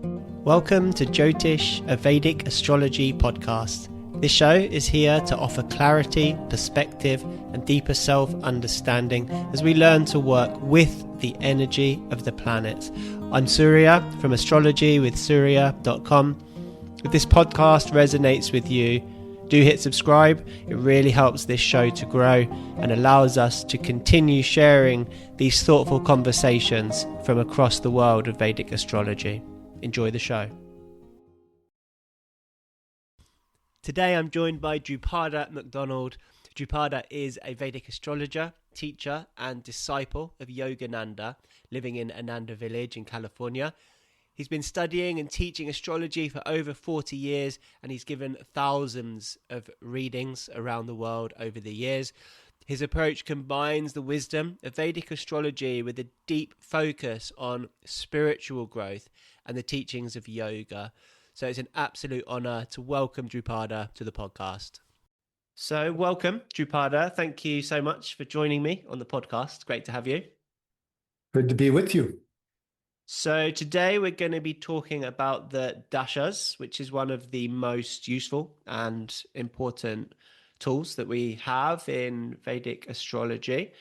Welcome to Jyotish, a Vedic astrology podcast. This show is here to offer clarity, perspective, and deeper self-understanding as we learn to work with the energy of the planets. I'm Surya from astrologywithsurya.com. If this podcast resonates with you, do hit subscribe. It really helps this show to grow and allows us to continue sharing these thoughtful conversations from across the world of Vedic astrology. Enjoy the show. Today I'm joined by Dupada MacDonald. Drupada is a Vedic astrologer, teacher and disciple of Yogananda, living in Ananda Village in California. He's been studying and teaching astrology for over 40 years, and he's given thousands of readings around the world over the years. His approach combines the wisdom of Vedic astrology with a deep focus on spiritual growth and the teachings of yoga. So it's an absolute honor to welcome Drupada to the podcast. So welcome, Drupada. Thank you so much for joining me on the podcast. Great to have you. Good to be with you. So today we're going to be talking about the Dashas, which is one of the most useful and important tools that we have in Vedic astrology.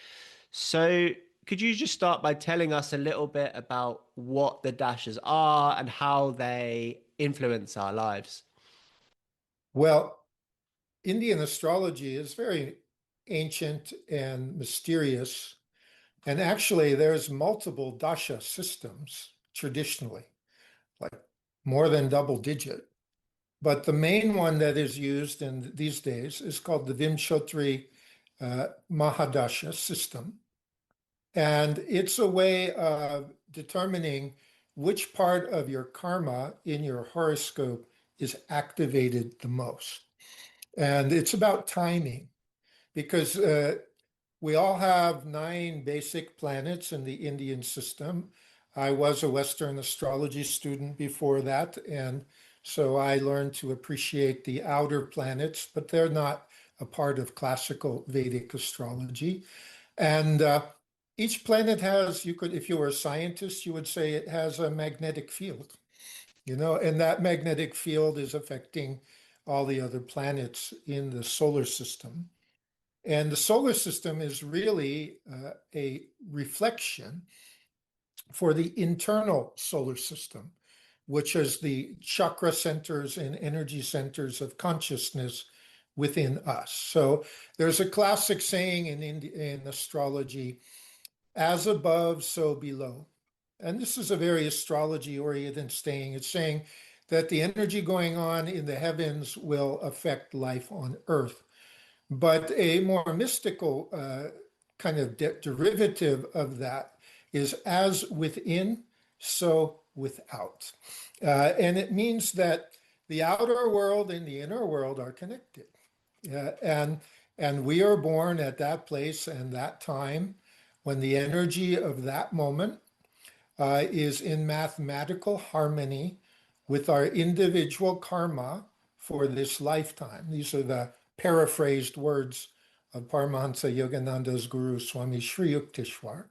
So could you just start by telling us a little bit about what the Dashas are and how they influence our lives? Well, Indian astrology is very ancient and mysterious. And actually, there's multiple dasha systems traditionally, like more than double digit. But the main one that is used in these days is called the Vimshottari Mahadasha system. And it's a way of determining which part of your karma in your horoscope is activated the most. And it's about timing, because we all have 9 basic planets in the Indian system. I was a Western astrology student before that, and so I learned to appreciate the outer planets, but they're not a part of classical Vedic astrology. And each planet has, if you were a scientist, you would say it has a magnetic field, and that magnetic field is affecting all the other planets in the solar system. And the solar system is really a reflection for the internal solar system, which is the chakra centers and energy centers of consciousness within us. So there's a classic saying in astrology, as above, so below. And this is a very astrology-oriented saying. It's saying that the energy going on in the heavens will affect life on Earth. But a more mystical kind of derivative of that is as within, so without. And it means that the outer world and the inner world are connected. And we are born at that place and that time when the energy of that moment is in mathematical harmony with our individual karma for this lifetime. These are the paraphrased words of Paramahansa Yogananda's guru, Swami Sri Yukteswar.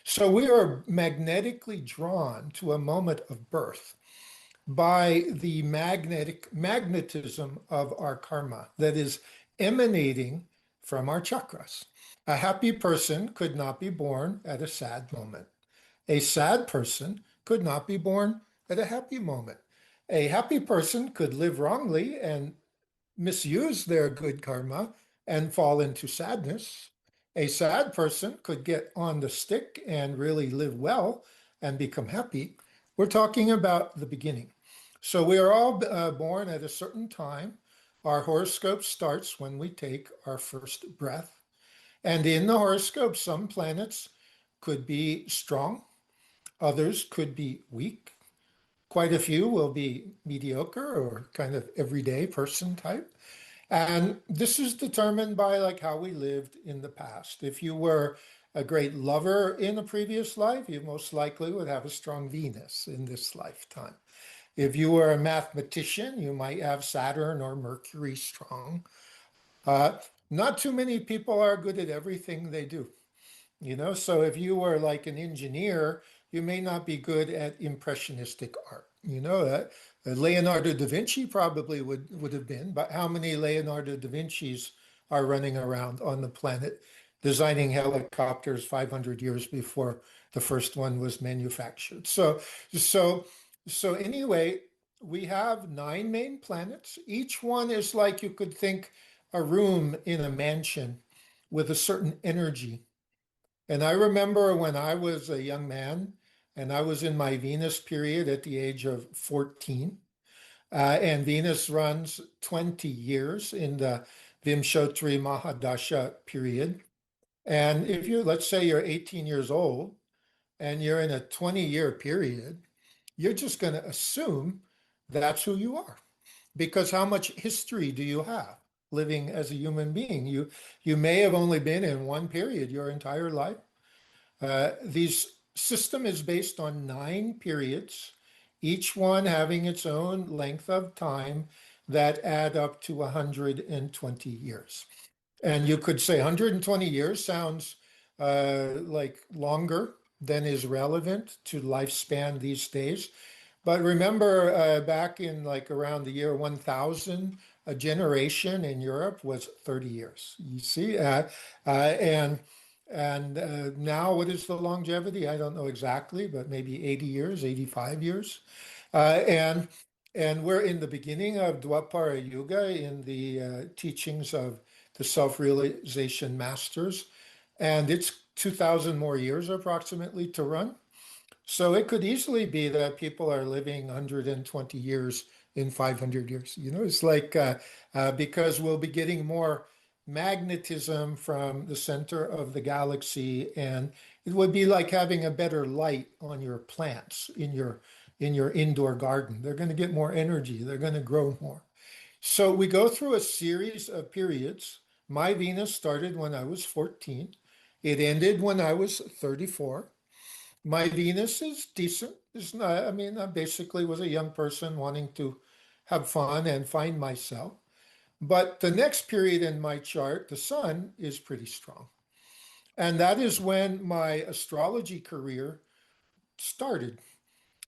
So we are magnetically drawn to a moment of birth by the magnetism of our karma that is emanating from our chakras. A happy person could not be born at a sad moment. A sad person could not be born at a happy moment. A happy person could live wrongly and misuse their good karma and fall into sadness. A sad person could get on the stick and really live well and become happy. We're talking about the beginning. So we are all born at a certain time. Our horoscope starts when we take our first breath. And in the horoscope, some planets could be strong, others could be weak. Quite a few will be mediocre or kind of everyday person type. And this is determined by like how we lived in the past. If you were a great lover in a previous life, you most likely would have a strong Venus in this lifetime. If you were a mathematician, you might have Saturn or Mercury strong. Not too many people are good at everything they do. So if you were like an engineer, you may not be good at impressionistic art. You know that Leonardo da Vinci probably would have been, but how many Leonardo da Vinci's are running around on the planet designing helicopters 500 years before the first one was manufactured? So, so anyway, we have nine main planets. Each one is like you could think a room in a mansion with a certain energy. And I remember when I was a young man and I was in my Venus period at the age of 14, and Venus runs 20 years in the Vimshottari Mahadasha period. And if you, let's say you're 18 years old and you're in a 20-year period, you're just going to assume that's who you are. Because how much history do you have living as a human being? You may have only been in one period your entire life. This system is based on nine periods, each one having its own length of time that add up to 120 years. And you could say 120 years sounds like longer than is relevant to lifespan these days. But remember, back in like around the year 1000, a generation in Europe was 30 years. You see, and now what is the longevity? I don't know exactly, but maybe 80 years, 85 years. Uh, and and we're in the beginning of Dwapara Yuga in the teachings of the self-realization masters, and it's 2,000 more years approximately to run. So it could easily be that people are living 120 years in 500 years. You know, it's like because we'll be getting more magnetism from the center of the galaxy, and it would be like having a better light on your plants in your indoor garden. They're going to get more energy. They're going to grow more. So we go through a series of periods. My Venus started when I was 14. It ended when I was 34. My Venus is decent. It's not, I mean, I basically was a young person wanting to have fun and find myself. But the next period in my chart, the sun, is pretty strong. And that is when my astrology career started.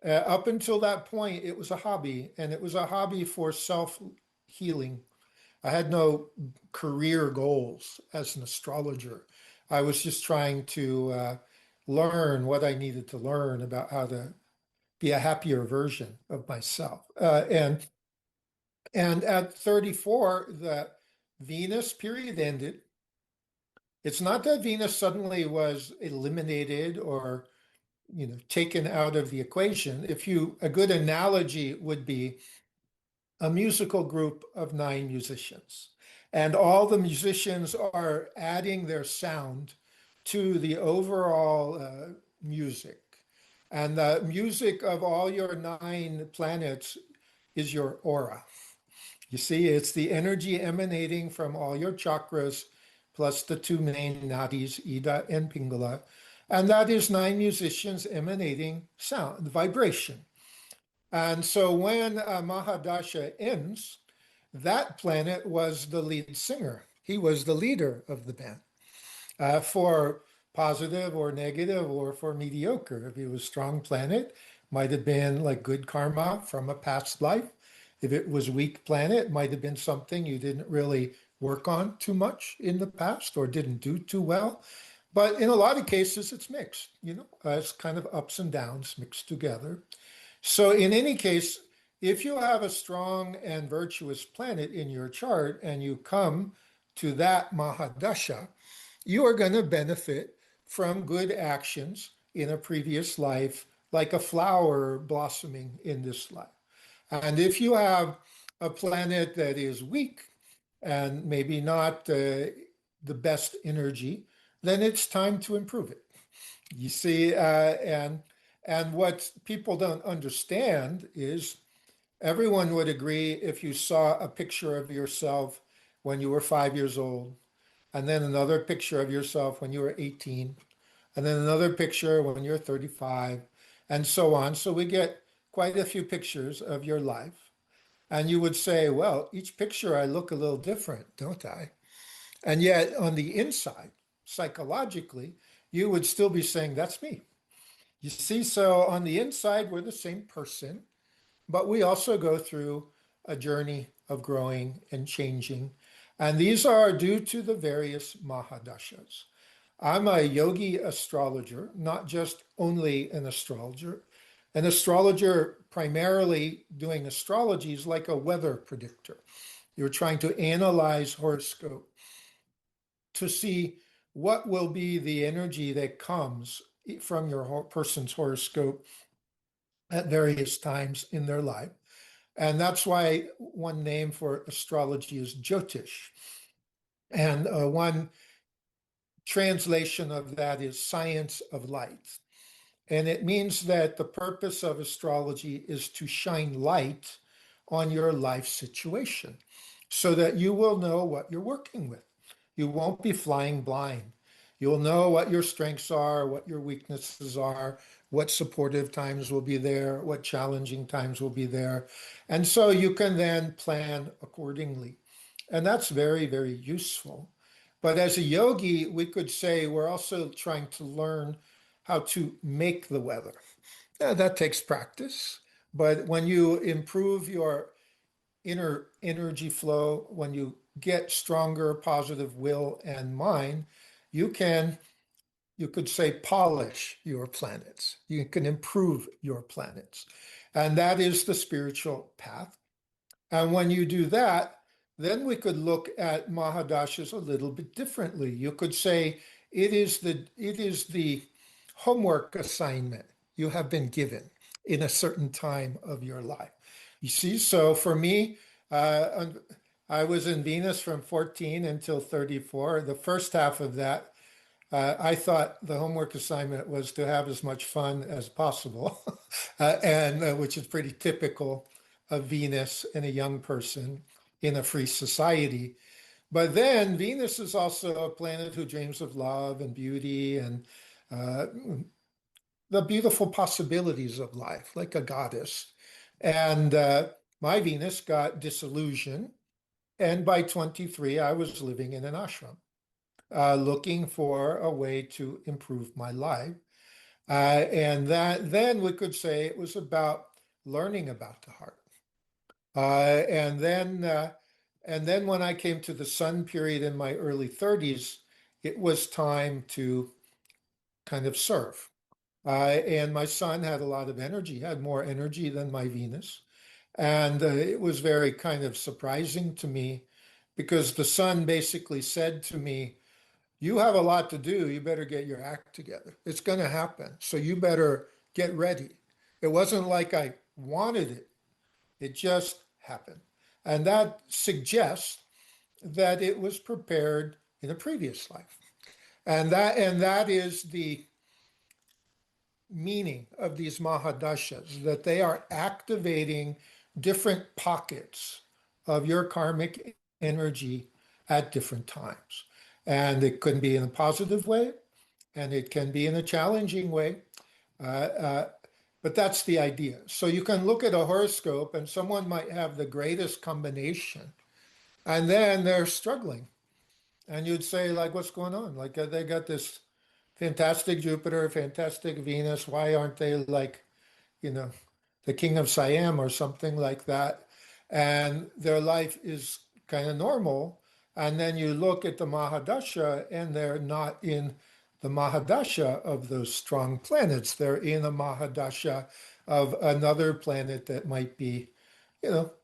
Up until that point, it was a hobby, and it was a hobby for self healing. I had no career goals as an astrologer. I was just trying to learn what I needed to learn about how to be a happier version of myself. And at 34, the Venus period ended. It's not that Venus suddenly was eliminated or taken out of the equation. A good analogy would be a musical group of nine musicians, and all the musicians are adding their sound to the overall music. And the music of all your nine planets is your aura. You see, it's the energy emanating from all your chakras, plus the two main nadis, Ida and Pingala. And that is nine musicians emanating sound, vibration. And so when Mahadasha ends, that planet was the lead singer. He was the leader of the band for positive or negative or for mediocre. If it was strong planet, might have been like good karma from a past life. If it was weak planet, might have been something you didn't really work on too much in the past or didn't do too well. But in a lot of cases, it's mixed. It's kind of ups and downs mixed together. So in any case, if you have a strong and virtuous planet in your chart and you come to that Mahadasha, you are going to benefit from good actions in a previous life, like a flower blossoming in this life. And if you have a planet that is weak and maybe not the best energy, then it's time to improve it. You see, and what people don't understand is everyone would agree if you saw a picture of yourself when you were 5 years old, and then another picture of yourself when you were 18, and then another picture when you're 35, and so on. So we get quite a few pictures of your life. And you would say, well, each picture I look a little different, don't I? And yet on the inside, psychologically, you would still be saying, that's me. You see, so on the inside, we're the same person, but we also go through a journey of growing and changing. And these are due to the various Mahadashas. I'm a yogi astrologer, not just only an astrologer. An astrologer primarily doing astrology is like a weather predictor. You're trying to analyze horoscope to see what will be the energy that comes from your person's horoscope at various times in their life. And that's why one name for astrology is Jyotish. And one translation of that is science of light. And it means that the purpose of astrology is to shine light on your life situation so that you will know what you're working with. You won't be flying blind. You'll know what your strengths are, what your weaknesses are, what supportive times will be there, what challenging times will be there. And so you can then plan accordingly. And that's very, very useful. But as a yogi, we could say we're also trying to learn how to make the weather. Yeah, that takes practice. But when you improve your inner energy flow, when you get stronger positive will and mind, you can, you could say, polish your planets. You can improve your planets. And that is the spiritual path. And when you do that, then we could look at Mahadashas a little bit differently. You could say it is the homework assignment you have been given in a certain time of your life. You see, so for me, I was in Venus from 14 until 34. The first half of that, I thought the homework assignment was to have as much fun as possible, and which is pretty typical of Venus and a young person in a free society. But then Venus is also a planet who dreams of love and beauty and uh, the beautiful possibilities of life, like a goddess. And my Venus got disillusioned. And by 23, I was living in an ashram, looking for a way to improve my life. And that then we could say it was about learning about the heart. Uh, and then uh, and then when I came to the sun period in my early 30s, it was time to kind of serve. And my sun had a lot of energy, had more energy than my Venus. And it was very kind of surprising to me because the sun basically said to me, you have a lot to do. You better get your act together. It's going to happen. So you better get ready. It wasn't like I wanted it, it just happened. And that suggests that it was prepared in a previous life. And that is the meaning of these Mahadashas, that they are activating different pockets of your karmic energy at different times. And it can be in a positive way, and it can be in a challenging way. Uh, uh, but that's the idea. So you can look at a horoscope, and someone might have the greatest combination, and then they're struggling. And you'd say, like, what's going on? Like, they got this fantastic Jupiter, fantastic Venus. Why aren't they like, you know, the king of Siam or something like that? And their life is kind of normal. And then you look at the Mahadasha and they're not in the Mahadasha of those strong planets. They're in a Mahadasha of another planet that might be,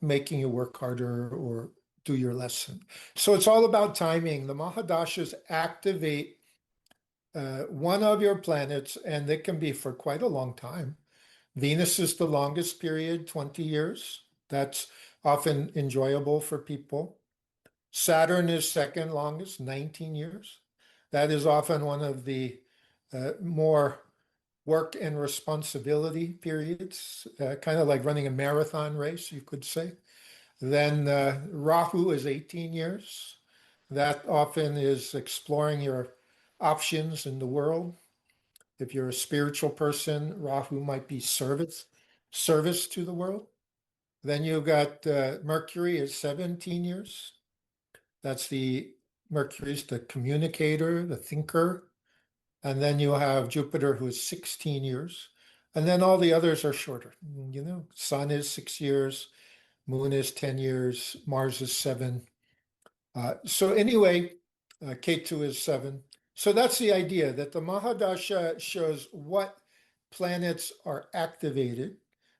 making you work harder or do your lesson. So it's all about timing. The Mahadashas activate one of your planets, and it can be for quite a long time. Venus is the longest period, 20 years. That's often enjoyable for people. Saturn is second longest, 19 years. That is often one of the more work and responsibility periods, kind of like running a marathon race, you could say. Then Rahu is 18 years. That often is exploring your options in the world. If you're a spiritual person, Rahu might be service to the world. Then you've got Mercury is 17 years. That's the Mercury's the communicator, the thinker. And then you have Jupiter, who is 16 years. And then all the others are shorter. Sun is 6 years, Moon is 10 years, Mars is 7. So anyway, Ketu is 7. So that's the idea that the Mahadasha shows what planets are activated.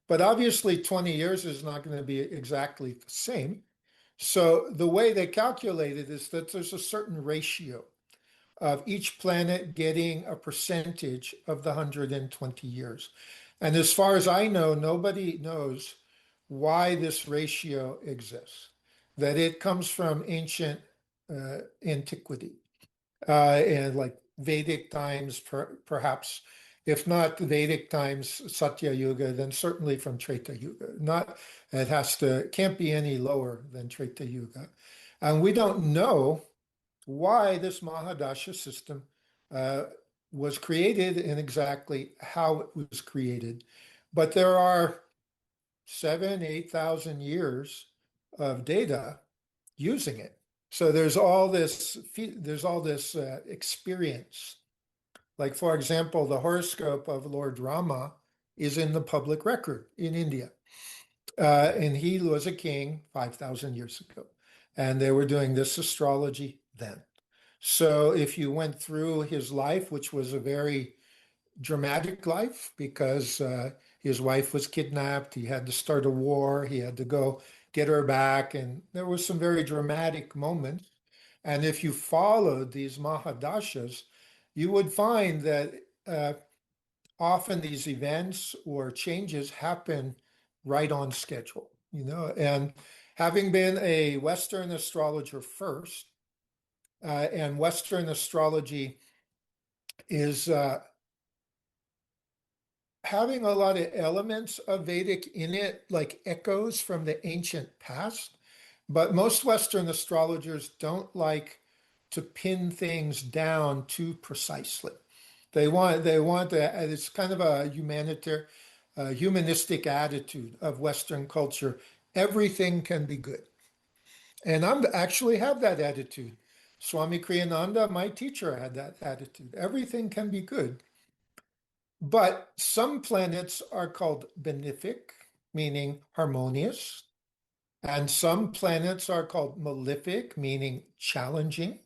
But obviously, 20 years is not going to be exactly the same. So the way they calculate it is that there's a certain ratio of each planet getting a percentage of the 120 years. And as far as I know, nobody knows why this ratio exists, that it comes from ancient antiquity and like Vedic times, perhaps. If not Vedic times, Satya Yuga, then certainly from Treta Yuga. Not, can't be any lower than Treta Yuga. And we don't know why this Mahadasha system uh, was created and exactly how it was created. But there are 8,000 years of data using it. So there's all this experience. Like, for example, the horoscope of Lord Rama is in the public record in India. And he was a king 5,000 years ago. And they were doing this astrology then. So if you went through his life, which was a very dramatic life because his wife was kidnapped, he had to start a war, he had to go get her back, and there was some very dramatic moments. And if you followed these Mahadashas, you would find that uh, often these events or changes happen right on schedule, and having been a Western astrologer first, and Western astrology is having a lot of elements of Vedic in it, like echoes from the ancient past. But most Western astrologers don't like to pin things down too precisely. It's kind of a humanistic attitude of Western culture. Everything can be good. And I actually have that attitude. Swami Kriyananda, my teacher, had that attitude. Everything can be good. But some planets are called benefic, meaning harmonious, and some planets are called malefic, meaning challenging.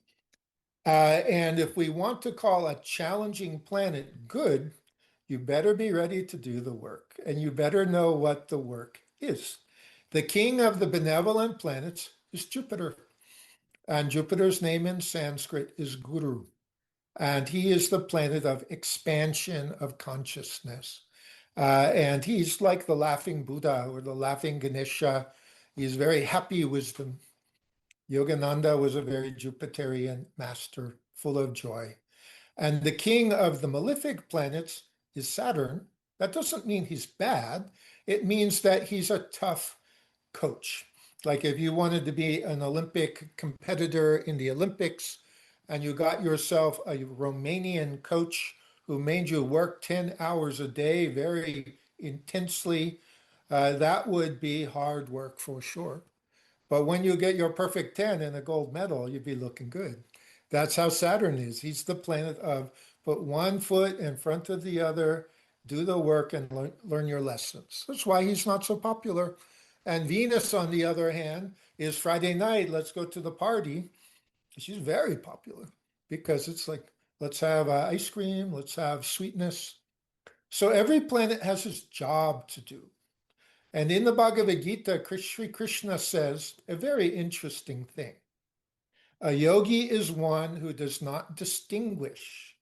And if we want to call a challenging planet good, you better be ready to do the work, and you better know what the work is. The king of the benevolent planets is Jupiter, and Jupiter's name in Sanskrit is Guru. And he is the planet of expansion of consciousness. And he's like the laughing Buddha or the laughing Ganesha. He's very happy wisdom. Yogananda was a very Jupiterian master, full of joy. And the king of the malefic planets is Saturn. That doesn't mean he's bad. It means that he's a tough coach. Like if you wanted to be an Olympic competitor in the Olympics and you got yourself a Romanian coach who made you work 10 hours a day very intensely, that would be hard work for sure. But when you get your perfect 10 and a gold medal, you'd be looking good. That's how Saturn is. He's the planet of put one foot in front of the other, do the work, and learn your lessons. That's why he's not so popular. And Venus, on the other hand, is Friday night, let's go to the party. She's very popular because it's like, let's have ice cream, let's have sweetness. So every planet has its job to do. And in the Bhagavad Gita, Sri Krishna says a very interesting thing. A yogi is one who does not distinguish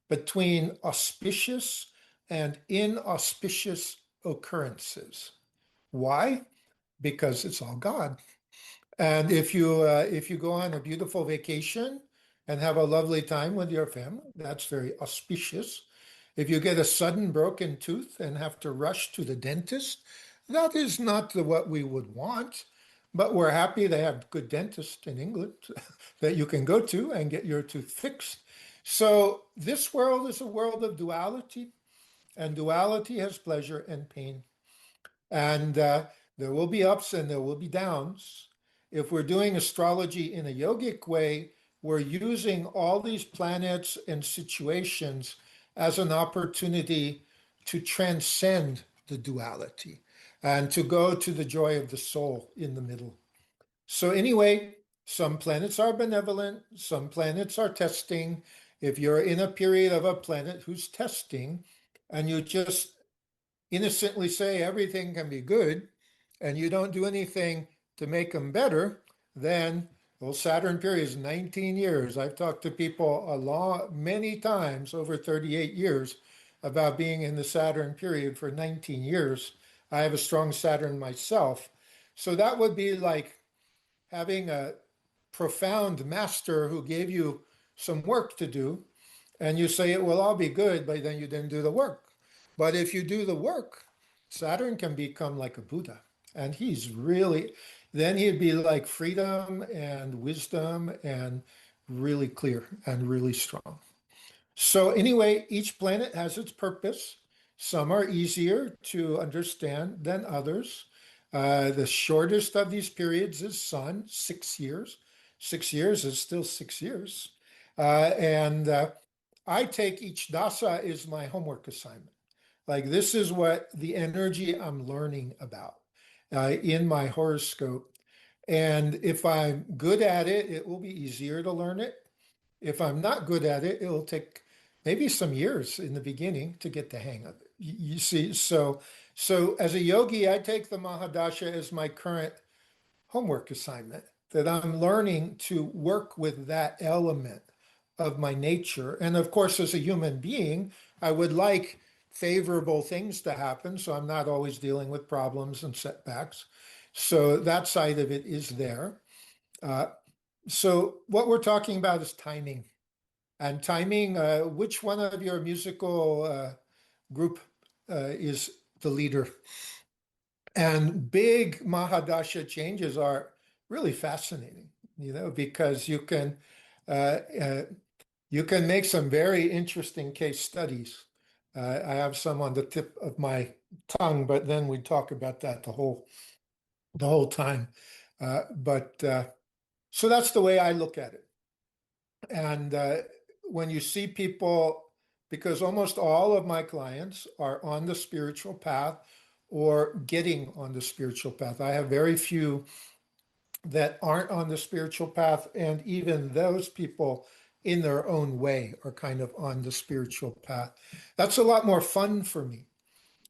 between auspicious and inauspicious occurrences. Why? Because it's all God. And if you go on a beautiful vacation and have a lovely time with your family, that's very auspicious. If you get a sudden broken tooth and have to rush to the dentist, that is not what we would want. But we're happy they have good dentists in England that you can go to and get your tooth fixed. So this world is a world of duality, and duality has pleasure and pain. And there will be ups and there will be downs. If we're doing astrology in a yogic way, we're using all these planets and situations as an opportunity to transcend the duality and to go to the joy of the soul in the middle. So, anyway, some planets are benevolent, some planets are testing. If you're in a period of a planet who's testing and you just innocently say everything can be good and you don't do anything to make them better, then well, Saturn period is 19 years. I've talked to people many times over 38 years about being in the Saturn period for 19 years. I have a strong Saturn myself. So that would be like having a profound master who gave you some work to do, and you say it will all be good, but then you didn't do the work. But if you do the work, Saturn can become like a Buddha. And then he'd be like freedom and wisdom and really clear and really strong. So, anyway, each planet has its purpose. Some are easier to understand than others. The shortest of these periods is Sun, 6 years. 6 years is still 6 years. And I take each dasa as my homework assignment. Like, this is what the energy I'm learning about in my horoscope. And if I'm good at it, it will be easier to learn it. If I'm not good at it, it'll take maybe some years in the beginning to get the hang of it. You see, so as a yogi, I take the Mahadasha as my current homework assignment, that I'm learning to work with that element of my nature. And of course, as a human being, I would like favorable things to happen, so I'm not always dealing with problems and setbacks. So that side of it is there. Uh, so what we're talking about is timing. And timing, which one of your musical group is the leader? And big Mahadasha changes are really fascinating, because uh, uh, you can make some very interesting case studies. I have some on the tip of my tongue, but then we talk about that the whole time. But so that's the way I look at it. And when you see people, because almost all of my clients are on the spiritual path or getting on the spiritual path. I have very few that aren't on the spiritual path, and even those people in their own way are kind of on the spiritual path. That's a lot more fun for me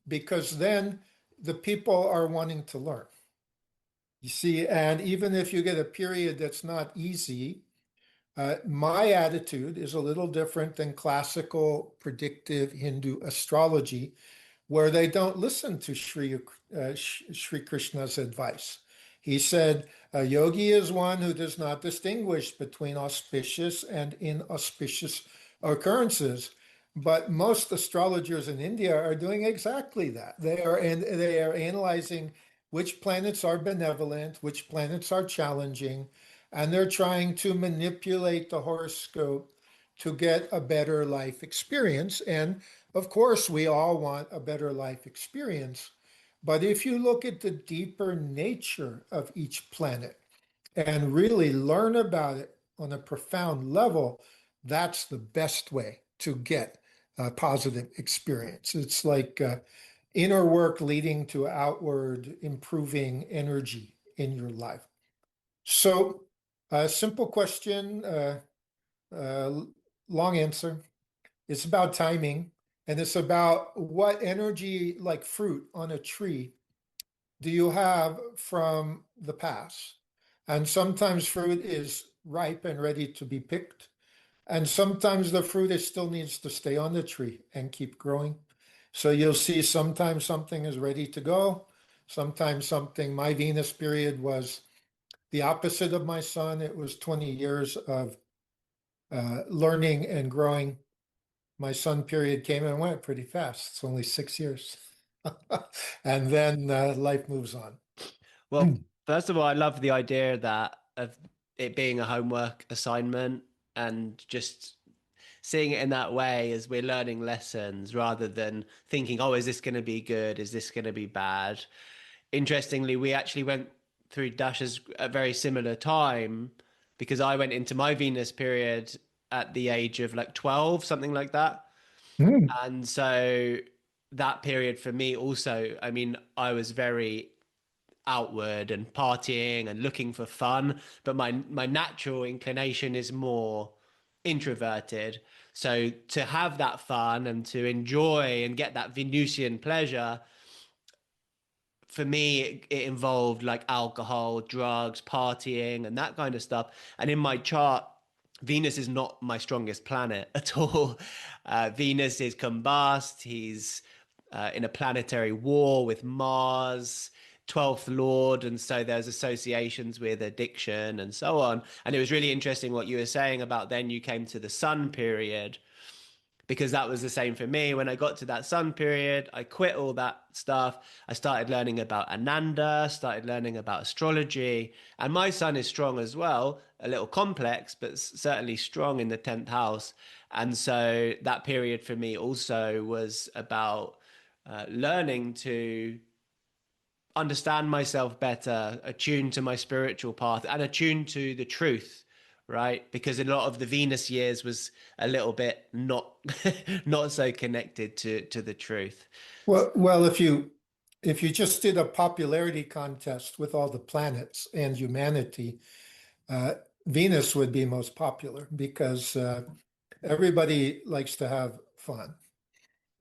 because then the people are wanting to learn. You see, and even if you get a period that's not easy, my attitude is a little different than classical predictive Hindu astrology, where they don't listen to Sri Krishna's advice. He said, a yogi is one who does not distinguish between auspicious and inauspicious occurrences. But most astrologers in India are doing exactly that. They are analyzing which planets are benevolent, which planets are challenging, and they're trying to manipulate the horoscope to get a better life experience. And of course, we all want a better life experience. But if you look at the deeper nature of each planet and really learn about it on a profound level, that's the best way to get a positive experience. It's like inner work leading to outward improving energy in your life. So, a simple question, uh, long answer. It's about timing, and it's about what energy, like fruit on a tree, do you have from the past? And sometimes fruit is ripe and ready to be picked. And sometimes the fruit is still needs to stay on the tree and keep growing. So you'll see sometimes something is ready to go. Sometimes my Venus period was the opposite of my sun. It was 20 years of learning and growing. My sun period came and went pretty fast. It's only 6 years. And then life moves on. Well, first of all, I love the idea that of it being a homework assignment and just seeing it in that way as we're learning lessons rather than thinking, oh, is this going to be good? Is this going to be bad? Interestingly, we actually went through Dashas at a very similar time because I went into my Venus period at the age of like 12, something like that. Mm. And so that period for me also, I mean, I was very outward and partying and looking for fun, but my natural inclination is more introverted. So to have that fun and to enjoy and get that Venusian pleasure, for me it involved like alcohol, drugs, partying and that kind of stuff. And in my chart, Venus is not my strongest planet at all. Venus is combust. He's in a planetary war with Mars, 12th Lord. And so there's associations with addiction and so on. And it was really interesting what you were saying about then you came to the Sun period, because that was the same for me. When I got to that Sun period, I quit all that stuff. I started learning about Ananda, started learning about astrology. And my Sun is strong as well, a little complex, but certainly strong in the 10th house. And so that period for me also was about learning to understand myself better, attune to my spiritual path, and attune to the truth, right? Because a lot of the Venus years was a little bit not not so connected to the truth. Well, if you just did a popularity contest with all the planets and humanity, uh, Venus would be most popular because everybody likes to have fun.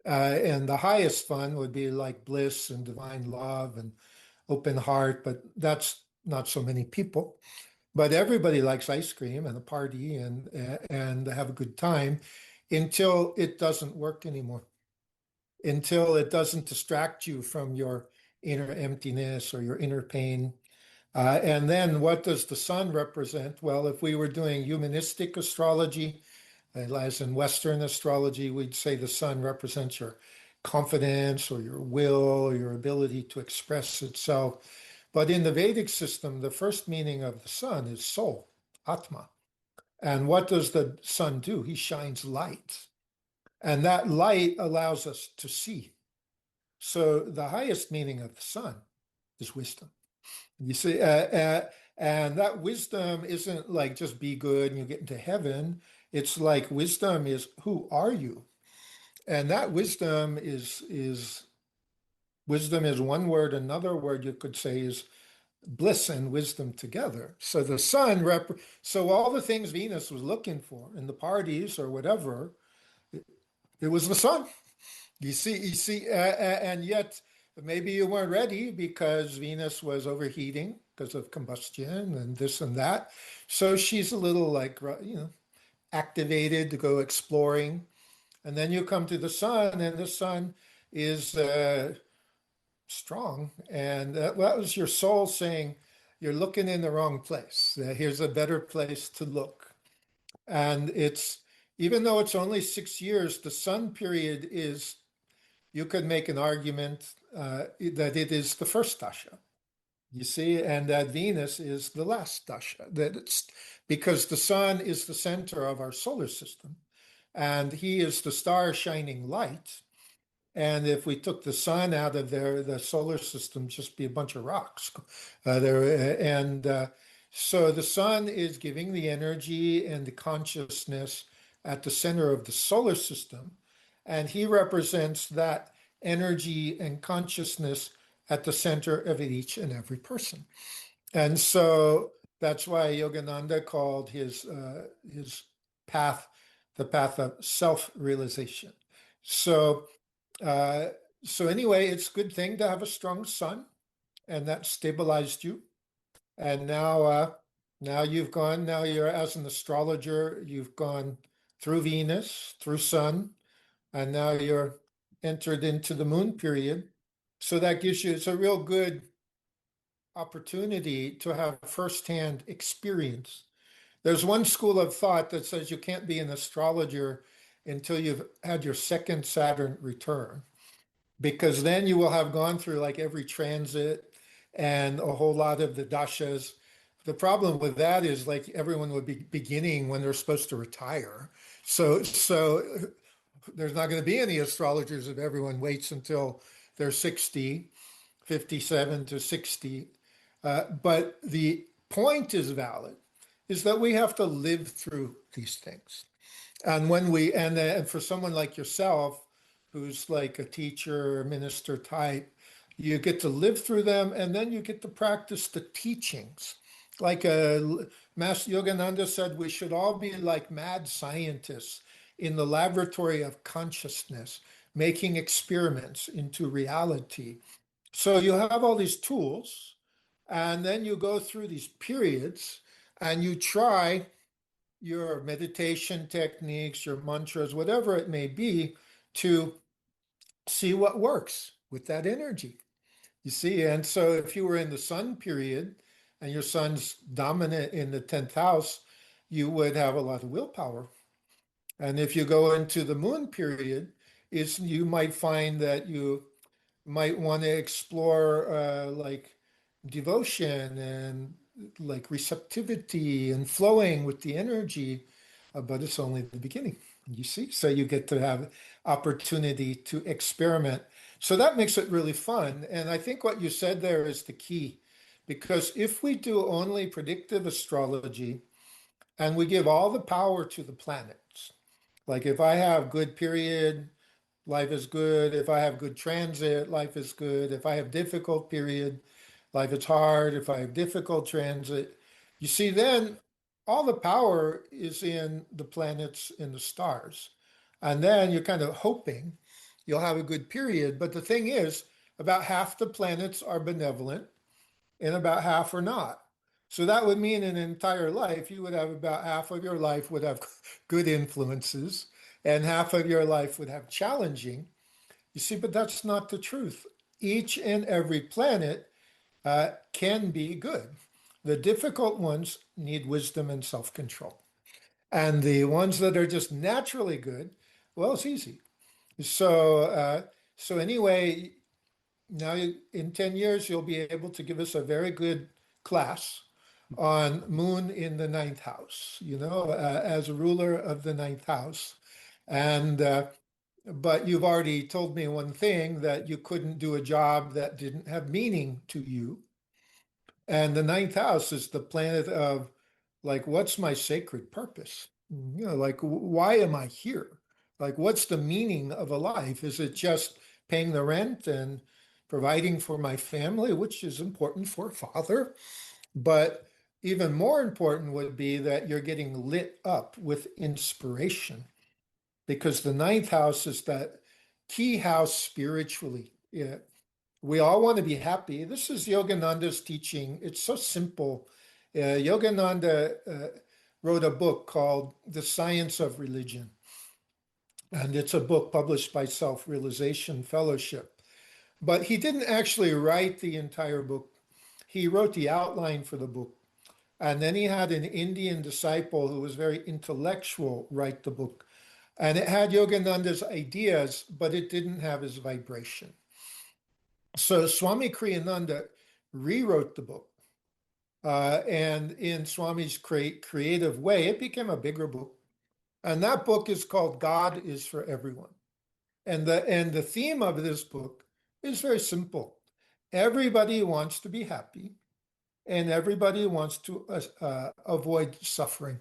And the highest fun would be like bliss and divine love and open heart, but that's not so many people. But everybody likes ice cream and a party and have a good time until it doesn't work anymore, until it doesn't distract you from your inner emptiness or your inner pain. And then what does the sun represent? Well, if we were doing humanistic astrology, as in Western astrology, we'd say the sun represents your confidence or your will or your ability to express itself. But in the Vedic system, the first meaning of the sun is soul, atma. And what does the sun do? He shines light. And that light allows us to see. So the highest meaning of the sun is wisdom. You see, and that wisdom isn't like just be good and you get into heaven. It's like wisdom is who are you? And that wisdom is one word. Another word you could say is bliss and wisdom together. So the sun so all the things Venus was looking for in the parties or whatever, it was the sun. And yet maybe you weren't ready because Venus was overheating because of combustion and this and that. So she's a little like, activated to go exploring. And then you come to the sun, and the sun is strong. And that was your soul saying, you're looking in the wrong place. Here's a better place to look. And even though it's only 6 years, the sun period is, you could make an argument that it is the first dasha. You see, and that Venus is the last dasha. That it's because the sun is the center of our solar system, and he is the star shining light. And if we took the sun out of there, the solar system just be a bunch of rocks. So the sun is giving the energy and the consciousness at the center of the solar system, and he represents that energy and consciousness at the center of each and every person. And so that's why Yogananda called his path the path of self-realization. So uh, so anyway, it's a good thing to have a strong sun, and that stabilized you. And now you've gone. Now you're as an astrologer, you've gone through Venus, through Sun, and now you're entered into the Moon period. So that gives you, it's a real good opportunity to have firsthand experience. There's one school of thought that says you can't be an astrologer until you've had your second Saturn return, because then you will have gone through like every transit and a whole lot of the dashas. The problem with that is like everyone would be beginning when they're supposed to retire. So there's not going to be any astrologers if everyone waits until they're 60, 57 to 60. But the point is valid. is that we have to live through these things. And and for someone like yourself, who's like a teacher or minister type, you get to live through them and then you get to practice the teachings. Like Master Yogananda said, we should all be like mad scientists in the laboratory of consciousness, making experiments into reality. So you have all these tools, and then you go through these periods and you try your meditation techniques, your mantras, whatever it may be, to see what works with that energy. You see, and so if you were in the sun period and your sun's dominant in the 10th house, you would have a lot of willpower. And if you go into the moon period, is you might find that you might want to explore like devotion and like receptivity and flowing with the energy, but it's only the beginning, you see? So you get to have opportunity to experiment. So that makes it really fun. And I think what you said there is the key, because if we do only predictive astrology and we give all the power to the planets, like if I have good period, life is good. If I have good transit, life is good. If I have difficult period, life is hard. If I have difficult transit, you see, then all the power is in the planets and the stars. And then you're kind of hoping you'll have a good period. But the thing is, about half the planets are benevolent and about half are not. So that would mean in an entire life, you would have about half of your life would have good influences and half of your life would have challenging. You see, but that's not the truth. Each and every planet can be good. The difficult ones need wisdom and self-control. And the ones that are just naturally good, well, it's easy. So, so anyway, now in 10 years, you'll be able to give us a very good class on moon in the ninth house, as a ruler of the ninth house. And but you've already told me one thing, that you couldn't do a job that didn't have meaning to you. And the ninth house is the planet of, like, what's my sacred purpose? Like, why am I here? Like, what's the meaning of a life? Is it just paying the rent and providing for my family, which is important for a father? But even more important would be that you're getting lit up with inspiration, because the ninth house is that key house spiritually. Yeah. We all want to be happy. This is Yogananda's teaching. It's so simple. Yogananda wrote a book called The Science of Religion. And it's a book published by Self Realization Fellowship. But he didn't actually write the entire book. He wrote the outline for the book. And then he had an Indian disciple who was very intellectual write the book. And it had Yogananda's ideas, but it didn't have his vibration. So Swami Kriyananda rewrote the book. And in Swami's creative way, it became a bigger book. And that book is called God is for Everyone. And the theme of this book is very simple. Everybody wants to be happy, and everybody wants to avoid suffering.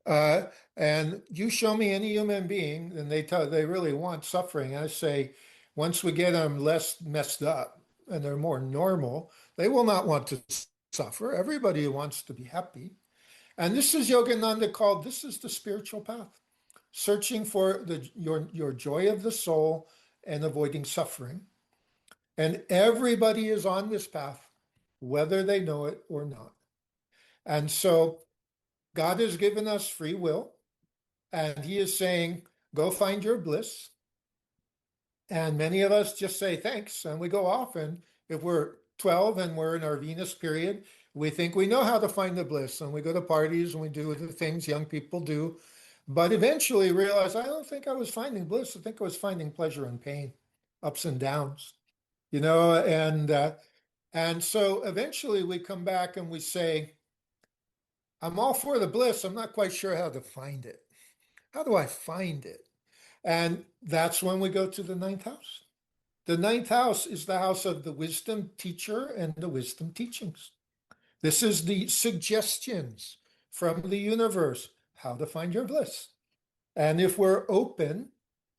Uh, and you show me any human being, and they really want suffering. I say, once we get them less messed up and they're more normal, they will not want to suffer. Everybody wants to be happy. And this is Yogananda called, this is the spiritual path, searching for your joy of the soul and avoiding suffering. And everybody is on this path, whether they know it or not. And so God has given us free will, and he is saying, go find your bliss. And many of us just say thanks, and we go off. And if we're 12 and we're in our Venus period, we think we know how to find the bliss, and we go to parties and we do the things young people do. But eventually realize, I don't think I was finding bliss. I think I was finding pleasure and pain, ups and downs, and so eventually we come back and we say, I'm all for the bliss. I'm not quite sure how to find it. How do I find it? And that's when we go to the ninth house. The ninth house is the house of the wisdom teacher and the wisdom teachings. This is the suggestions from the universe how to find your bliss. And if we're open,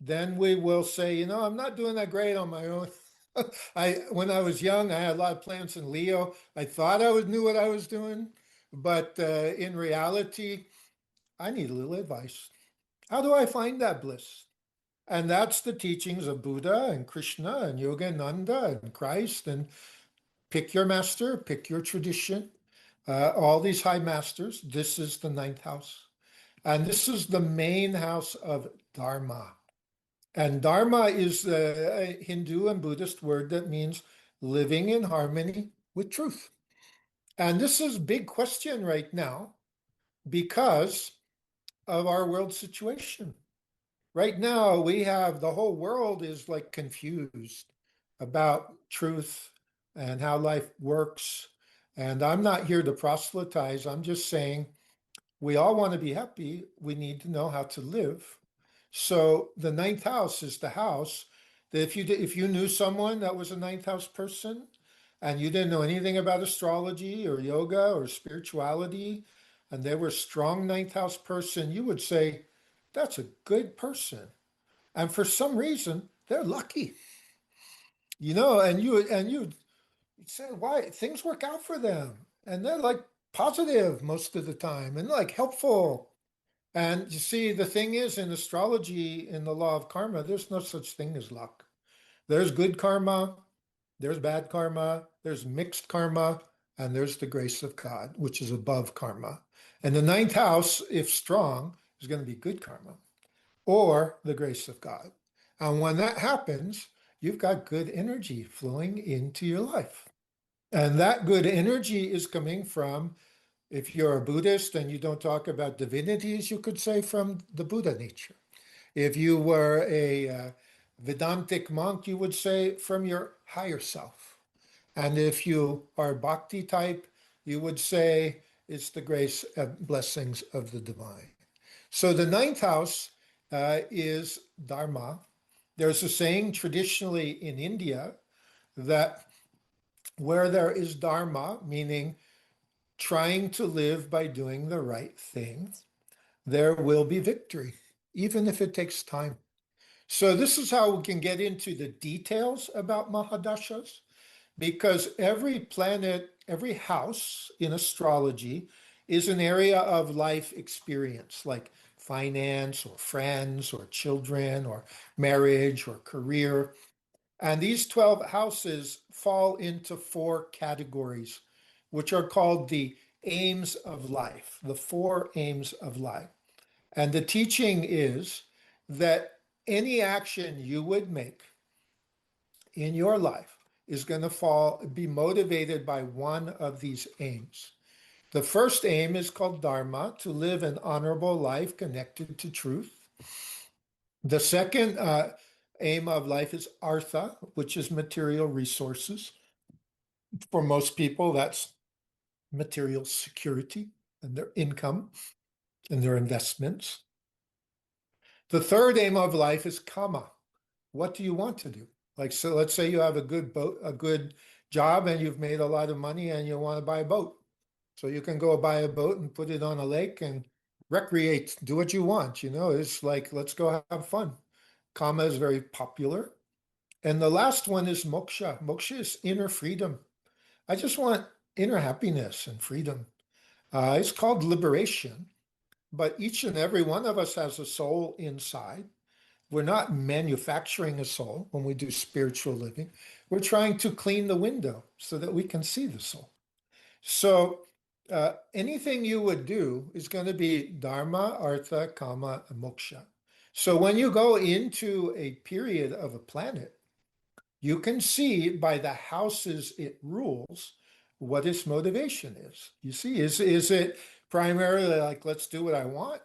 then we will say, I'm not doing that great on my own. When I was young, I had a lot of planets in Leo. I thought knew what I was doing, but in reality, I need a little advice. How do I find that bliss? And that's the teachings of Buddha and Krishna and Yogananda and Christ. And pick your master, pick your tradition. All these high masters. This is the ninth house. And this is the main house of dharma. And dharma is the Hindu and Buddhist word that means living in harmony with truth. And this is a big question right now because of our world situation. Right now, we have the whole world is like confused about truth and how life works. And I'm not here to proselytize. I'm just saying we all want to be happy. We need to know how to live. So the ninth house is the house that if you knew someone that was a ninth house person and you didn't know anything about astrology or yoga or spirituality, and they were a strong ninth house person, you would say, that's a good person. And for some reason, they're lucky. And you'd say, why? Things work out for them. And they're like positive most of the time and like helpful. And you see, the thing is, in astrology, in the law of karma, there's no such thing as luck. There's good karma, there's bad karma, there's mixed karma, and there's the grace of God, which is above karma. And the ninth house, if strong, is going to be good karma or the grace of God. And when that happens, you've got good energy flowing into your life. And that good energy is coming from, if you're a Buddhist and you don't talk about divinities, you could say from the Buddha nature. If you were a Vedantic monk, you would say from your higher self. And if you are Bhakti type, you would say it's the grace and blessings of the divine. So the ninth house is dharma. There's a saying traditionally in India that where there is dharma, meaning trying to live by doing the right thing, there will be victory, even if it takes time. So this is how we can get into the details about Mahadashas, because every planet, every house in astrology is an area of life experience, like finance or friends or children or marriage or career. And these 12 houses fall into 4 categories, which are called the aims of life, the 4 aims of life. And the teaching is that any action you would make in your life is going to be motivated by one of these aims. The first aim is called dharma, to live an honorable life connected to truth. The second aim of life is artha, which is material resources. For most people, that's material security and their income and their investments. The third aim of life is kama. What do you want to do? Like, so let's say you have a good job and you've made a lot of money and you want to buy a boat. So you can go buy a boat and put it on a lake and recreate, do what you want. It's like, let's go have fun. Kama is very popular. And the last one is moksha. Moksha is inner freedom. I just want inner happiness and freedom. It's called liberation, but each and every one of us has a soul inside. We're not manufacturing a soul when we do spiritual living. We're trying to clean the window so that we can see the soul. So anything you would do is going to be dharma, artha, kama, and moksha. So when you go into a period of a planet, you can see by the houses it rules what its motivation is. You see, is it primarily like, let's do what I want?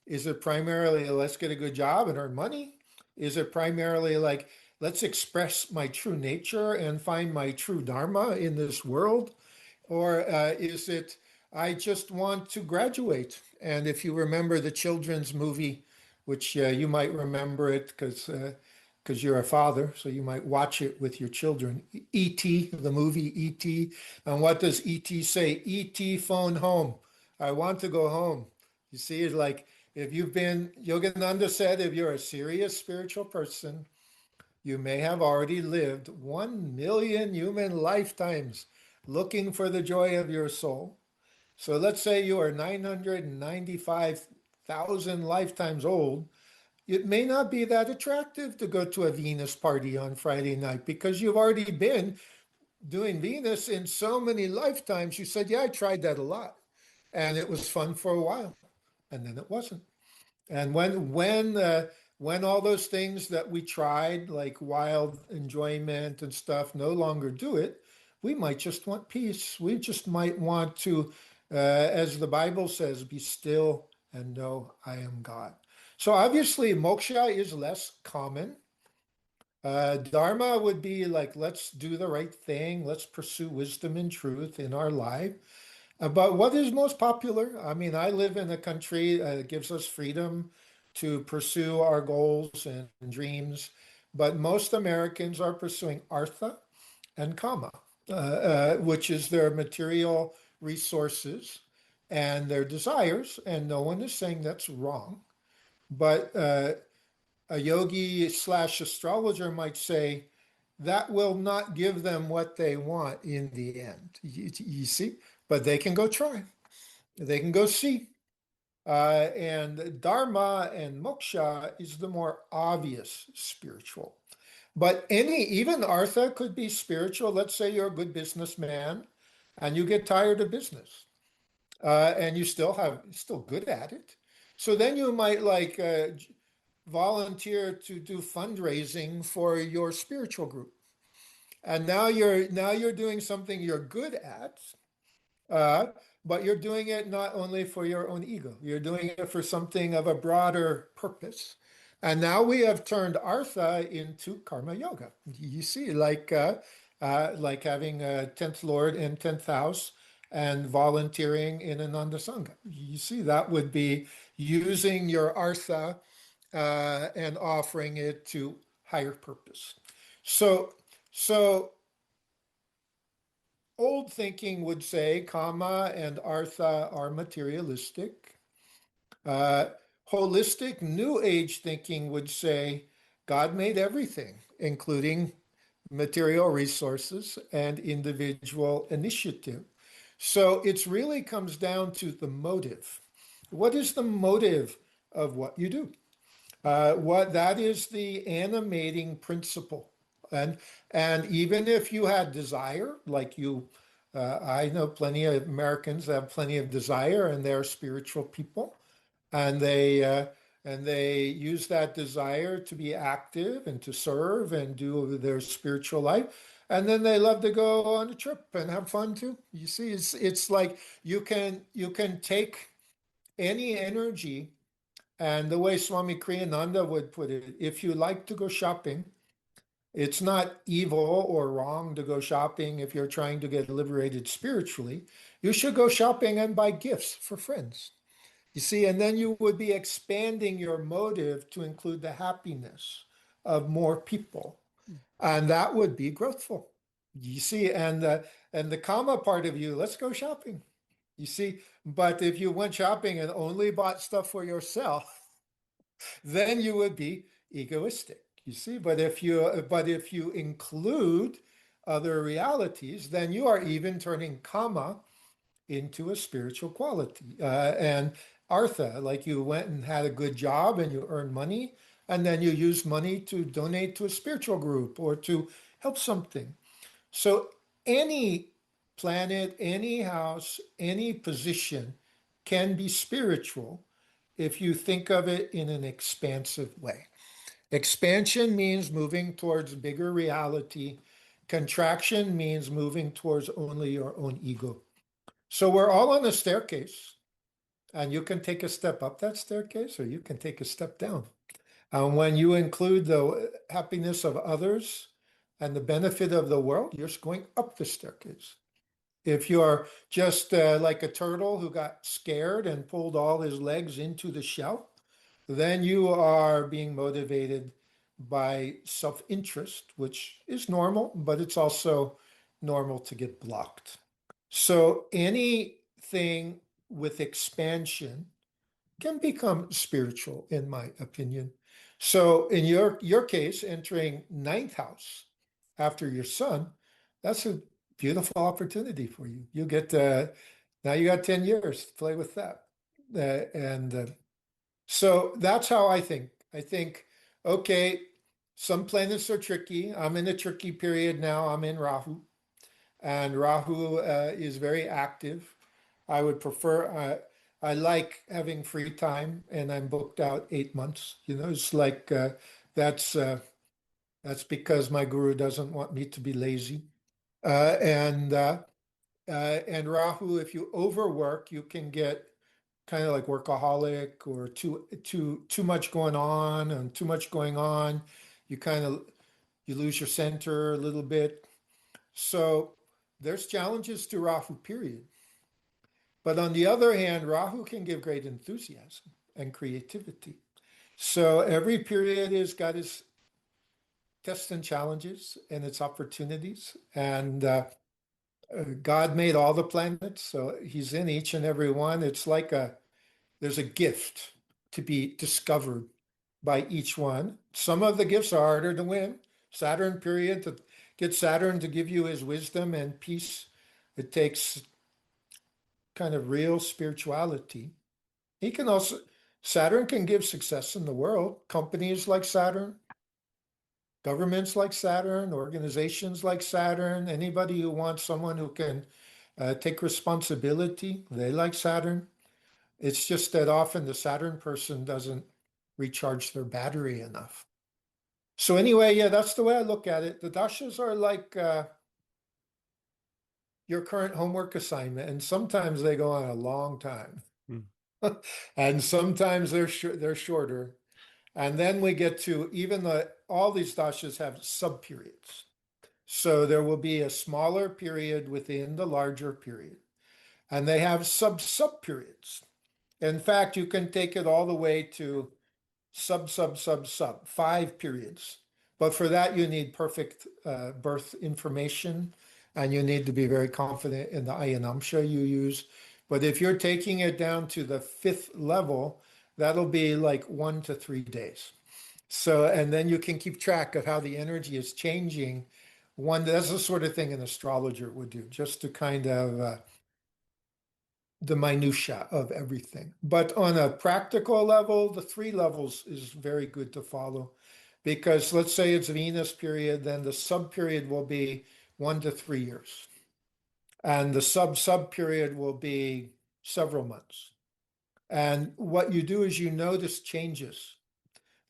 Is it primarily, let's get a good job and earn money? Is it primarily like, let's express my true nature and find my true dharma in this world? Or is it, I just want to graduate? And if you remember the children's movie, which you might remember it because you're a father, so you might watch it with your children. E.T., the movie E.T. And what does E.T. say? E.T. phone home. I want to go home. You see, it's like if you've been, Yogananda said, if you're a serious spiritual person, you may have already lived 1 million human lifetimes looking for the joy of your soul. So let's say you are 995,000 lifetimes old. It may not be that attractive to go to a Venus party on Friday night because you've already been doing Venus in so many lifetimes. You said, yeah, I tried that a lot. And it was fun for a while. And then it wasn't. And when all those things that we tried, like wild enjoyment and stuff, no longer do it, we might just want peace. We just might want to, as the Bible says, be still and know I am God. So obviously, moksha is less common. Dharma would be like, let's do the right thing, let's pursue wisdom and truth in our life. But what is most popular? I mean, I live in a country that gives us freedom to pursue our goals and dreams, but most Americans are pursuing artha and kama, which is their material resources and their desires. And no one is saying that's wrong. But a yogi slash astrologer might say that will not give them what they want in the end. You see? But they can go try, they can go see. And dharma and moksha is the more obvious spiritual. But even artha could be spiritual. Let's say you're a good businessman and you get tired of business and you still good at it. So then you might like volunteer to do fundraising for your spiritual group. And now you're doing something you're good at, uh, but you're doing it not only for your own ego, you're doing it for something of a broader purpose. And now we have turned artha into karma yoga. You see, like having a 10th Lord in 10th house and volunteering in Ananda Sangha. You see, that would be using your artha and offering it to higher purpose. So, so old thinking would say kama and artha are materialistic. Uh, Holistic New Age thinking would say God made everything, including material resources and individual initiative. So it really comes down to the motive. What is the motive of what you do? What that is the animating principle, and even if you had desire, like I know plenty of Americans that have plenty of desire, and they're spiritual people, and they use that desire to be active and to serve and do their spiritual life. And then they love to go on a trip and have fun too. You see, it's like you can take any energy, and the way Swami Kriyananda would put it, if you like to go shopping, it's not evil or wrong to go shopping if you're trying to get liberated spiritually. You should go shopping and buy gifts for friends. You see, and then you would be expanding your motive to include the happiness of more people. And that would be growthful. You see, and the karma part of you, let's go shopping. You see, but if you went shopping and only bought stuff for yourself, then you would be egoistic. You see, but if you include other realities, then you are even turning kama into a spiritual quality. And artha, like you went and had a good job and you earned money, and then you use money to donate to a spiritual group or to help something. So any planet, any house, any position can be spiritual if you think of it in an expansive way. Expansion means moving towards bigger reality. Contraction means moving towards only your own ego. So we're all on a staircase, and you can take a step up that staircase or you can take a step down. And when you include the happiness of others and the benefit of the world, you're going up the staircase. If you're just like a turtle who got scared and pulled all his legs into the shell, then you are being motivated by self-interest, which is normal, but it's also normal to get blocked. So anything with expansion can become spiritual, in my opinion. So in your case, entering ninth house after your son, that's a beautiful opportunity for you. You get now you got 10 years to play with that. And so that's how I think. I think, okay, some planets are tricky. I'm in a tricky period now. I'm in Rahu, and Rahu is very active. I would prefer, I like having free time, and I'm booked out 8 months. It's like that's uh, that's because my guru doesn't want me to be lazy. And Rahu, if you overwork, you can get kind of like workaholic or too much going on and too much going on. You kind of you lose your center a little bit. So there's challenges to Rahu, period. But on the other hand, Rahu can give great enthusiasm and creativity. So every period has got its tests and challenges and its opportunities. And God made all the planets, so he's in each and every one. It's like there's a gift to be discovered by each one. Some of the gifts are harder to win. Saturn period, to get Saturn to give you his wisdom and peace, it takes kind of real spirituality. He can also, Saturn can give success in the world. Companies like Saturn, governments like Saturn, organizations like Saturn, anybody who wants someone who can take responsibility, they like Saturn. It's just that often the Saturn person doesn't recharge their battery enough. So anyway, yeah, that's the way I look at it. The dashas are like your current homework assignment, and sometimes they go on a long time, and sometimes they're shorter. And then we get to even all these dashas have subperiods. So there will be a smaller period within the larger period, and they have subperiods. In fact, you can take it all the way to sub 5 periods. But for that, you need perfect birth information, and you need to be very confident in the ayanamsha you use. But if you're taking it down to the fifth level, that'll be like 1 to 3 days. So, and then you can keep track of how the energy is changing. That's the sort of thing an astrologer would do, just to kind of the minutia of everything. But on a practical level, the 3 levels is very good to follow, because let's say it's Venus period, then the sub period will be 1 to 3 years, and the sub period will be several months. And what you do is you notice changes.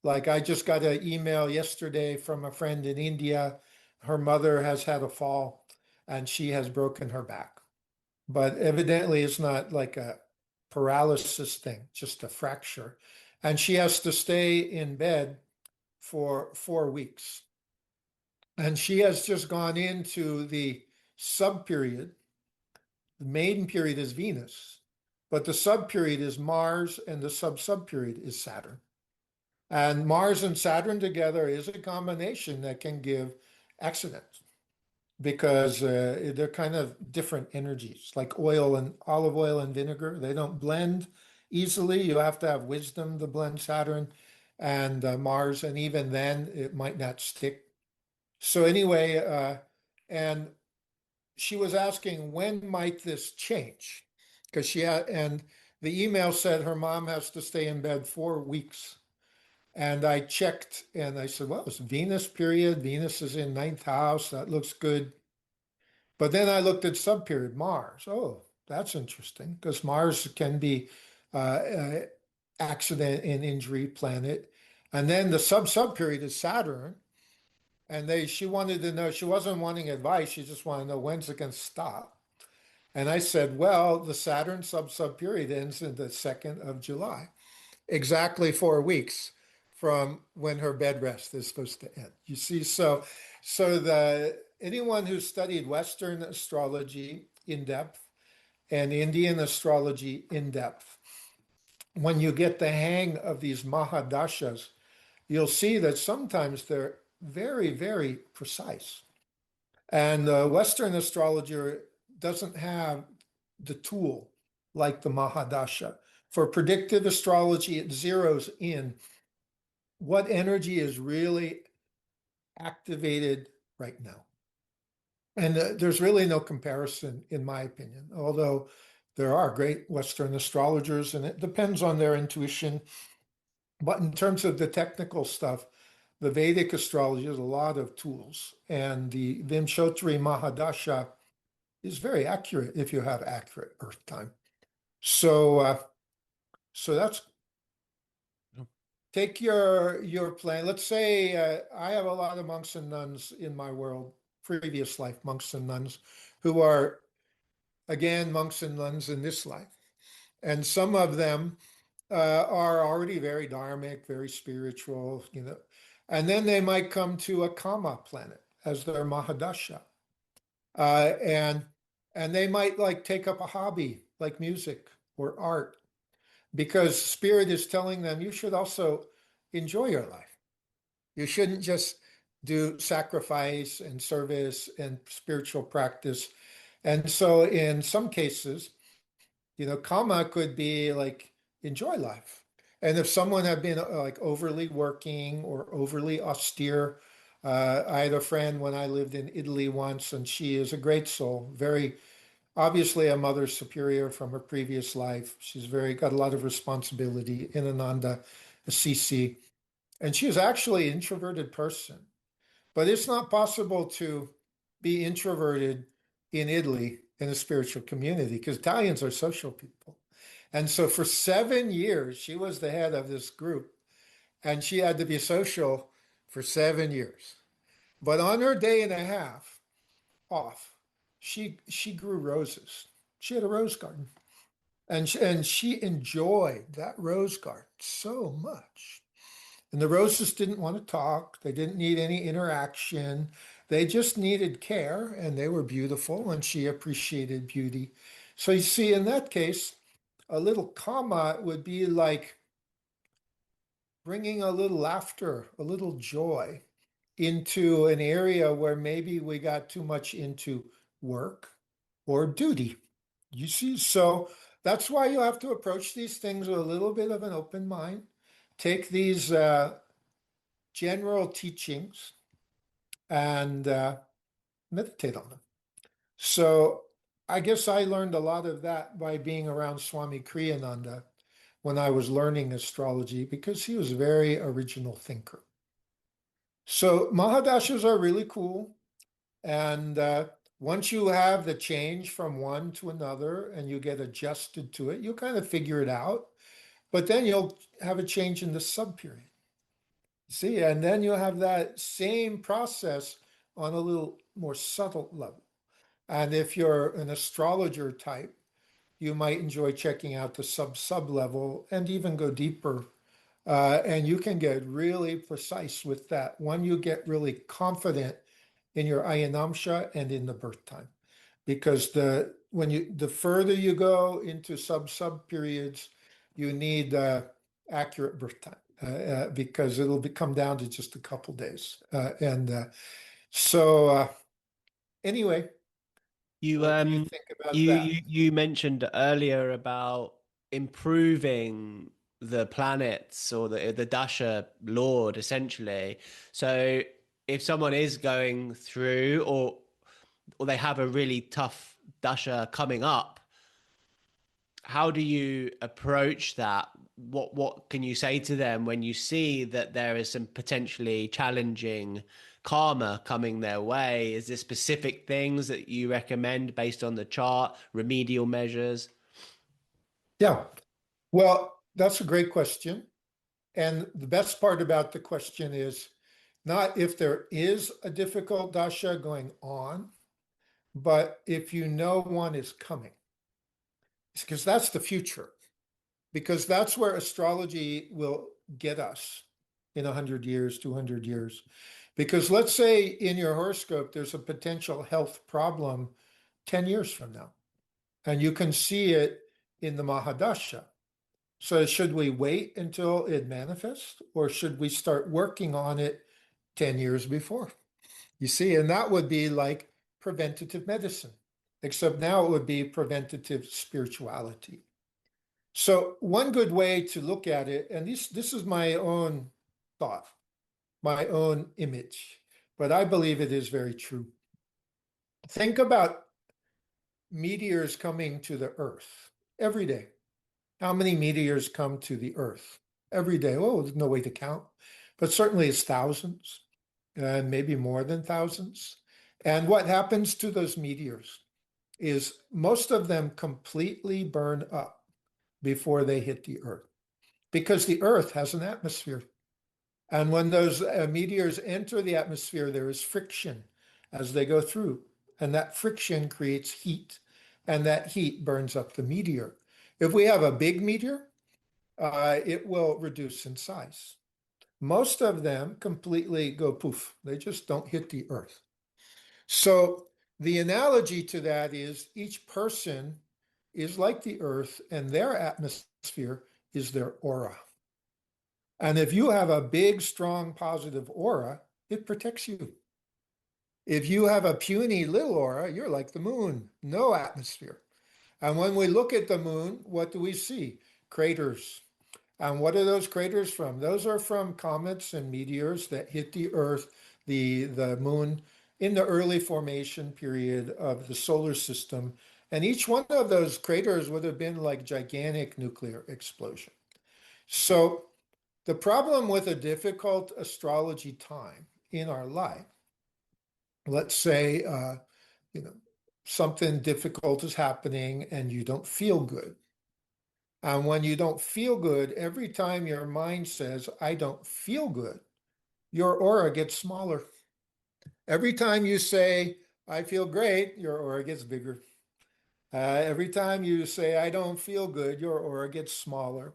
Like I just got an email yesterday from a friend in India. Her mother has had a fall and she has broken her back. But evidently it's not like a paralysis thing, just a fracture. And she has to stay in bed for 4 weeks. And she has just gone into the sub period. The maiden period is Venus, but the sub period is Mars, and the sub period is Saturn. And Mars and Saturn together is a combination that can give accidents, because they're kind of different energies, like oil and olive oil and vinegar. They don't blend easily. You have to have wisdom to blend Saturn and Mars, and even then, it might not stick. So anyway, and she was asking, when might this change? Because and the email said her mom has to stay in bed 4 weeks. And I checked and I said, well, it's Venus period. Venus is in ninth house. That looks good. But then I looked at subperiod Mars. Oh, that's interesting, because Mars can be uh, accident and injury planet. And then the sub period is Saturn. And she wanted to know, she wasn't wanting advice. She just wanted to know, when's it going to stop? And I said, well, the Saturn sub period ends in the 2nd of July, exactly 4 weeks from when her bed rest is supposed to end. You see, so the anyone who studied Western astrology in depth and Indian astrology in depth, when you get the hang of these Mahadashas, you'll see that sometimes they're very, very precise. And the Western astrologer doesn't have the tool like the Mahadasha. For predictive astrology, it zeroes in what energy is really activated right now. And there's really no comparison, in my opinion, although there are great Western astrologers, and it depends on their intuition. But in terms of the technical stuff, the Vedic astrology has a lot of tools, and the Vimshottari Mahadasha is very accurate if you have accurate Earth time. So that's take your plan. Let's say I have a lot of monks and nuns in my world, previous life monks and nuns, who are again monks and nuns in this life, and some of them are already very dharmic, very spiritual, and then they might come to a Kama planet as their Mahadasha, uh, and and they might like take up a hobby like music or art because spirit is telling them you should also enjoy your life. You shouldn't just do sacrifice and service and spiritual practice. And so in some cases, karma could be like enjoy life. And if someone had been like overly working or overly austere, I had a friend when I lived in Italy once, and she is a great soul, very obviously a mother superior from her previous life. She's very got a lot of responsibility in Ananda, Assisi, and she is actually an introverted person. But it's not possible to be introverted in Italy in a spiritual community because Italians are social people. And so for 7 years, she was the head of this group and she had to be social for 7 years. But on her day and a half off, she grew roses. She had a rose garden and she enjoyed that rose garden so much. And the roses didn't want to talk. They didn't need any interaction. They just needed care and they were beautiful and she appreciated beauty. So you see, in that case, a little comma would be like bringing a little laughter, a little joy into an area where maybe we got too much into work or duty. You see, so that's why you have to approach these things with a little bit of an open mind. Take these general teachings and meditate on them. So I guess I learned a lot of that by being around Swami Kriyananda when I was learning astrology because he was a very original thinker. So Mahadashas are really cool. And once you have the change from one to another and you get adjusted to it, you kind of figure it out. But then you'll have a change in the subperiod. See, and then you have that same process on a little more subtle level. And if you're an astrologer type, you might enjoy checking out the sub level and even go deeper. And you can get really precise with that when you get really confident in your ayanamsha and in the birth time. Because the further you go into sub periods, you need accurate birth time because come down to just a couple days. So anyway, You what do you think about you that? you you mentioned earlier about improving the planets or the Dasha Lord essentially. So if someone is going through or they have a really tough Dasha coming up, how do you approach that? What can you say to them when you see that there is some potentially challenging karma coming their way? Is there specific things that you recommend based on the chart, remedial measures? Yeah, well, that's a great question. And the best part about the question is not if there is a difficult dasha going on, but if you know one is coming, because that's the future, because that's where astrology will get us in 100 years, 200 years. Because let's say in your horoscope, there's a potential health problem 10 years from now, and you can see it in the Mahadasha. So should we wait until it manifests, or should we start working on it 10 years before? You see, and that would be like preventative medicine. except now it would be preventative spirituality. So one good way to look at it, and this is my own thought, my own image, but I believe it is very true. Think about meteors coming to the Earth every day. How many meteors come to the Earth every day? Oh, there's no way to count, but certainly it's thousands, and maybe more than thousands. And what happens to those meteors is most of them completely burn up before they hit the Earth because the Earth has an atmosphere. And when those meteors enter the atmosphere, there is friction as they go through. And that friction creates heat, and that heat burns up the meteor. If we have a big meteor, it will reduce in size. Most of them completely go poof. They just don't hit the Earth. So the analogy to that is each person is like the Earth, and their atmosphere is their aura. And if you have a big, strong, positive aura, it protects you. If you have a puny little aura, you're like the moon, no atmosphere. And when we look at the moon, what do we see? Craters. And what are those craters from? Those are from comets and meteors that hit the Earth, the moon, in the early formation period of the solar system. And each one of those craters would have been like gigantic nuclear explosion. So the problem with a difficult astrology time in our life, let's say, you know, something difficult is happening and you don't feel good. And when you don't feel good, every time your mind says, I don't feel good, your aura gets smaller. Every time you say, I feel great, your aura gets bigger. Every time you say, I don't feel good, your aura gets smaller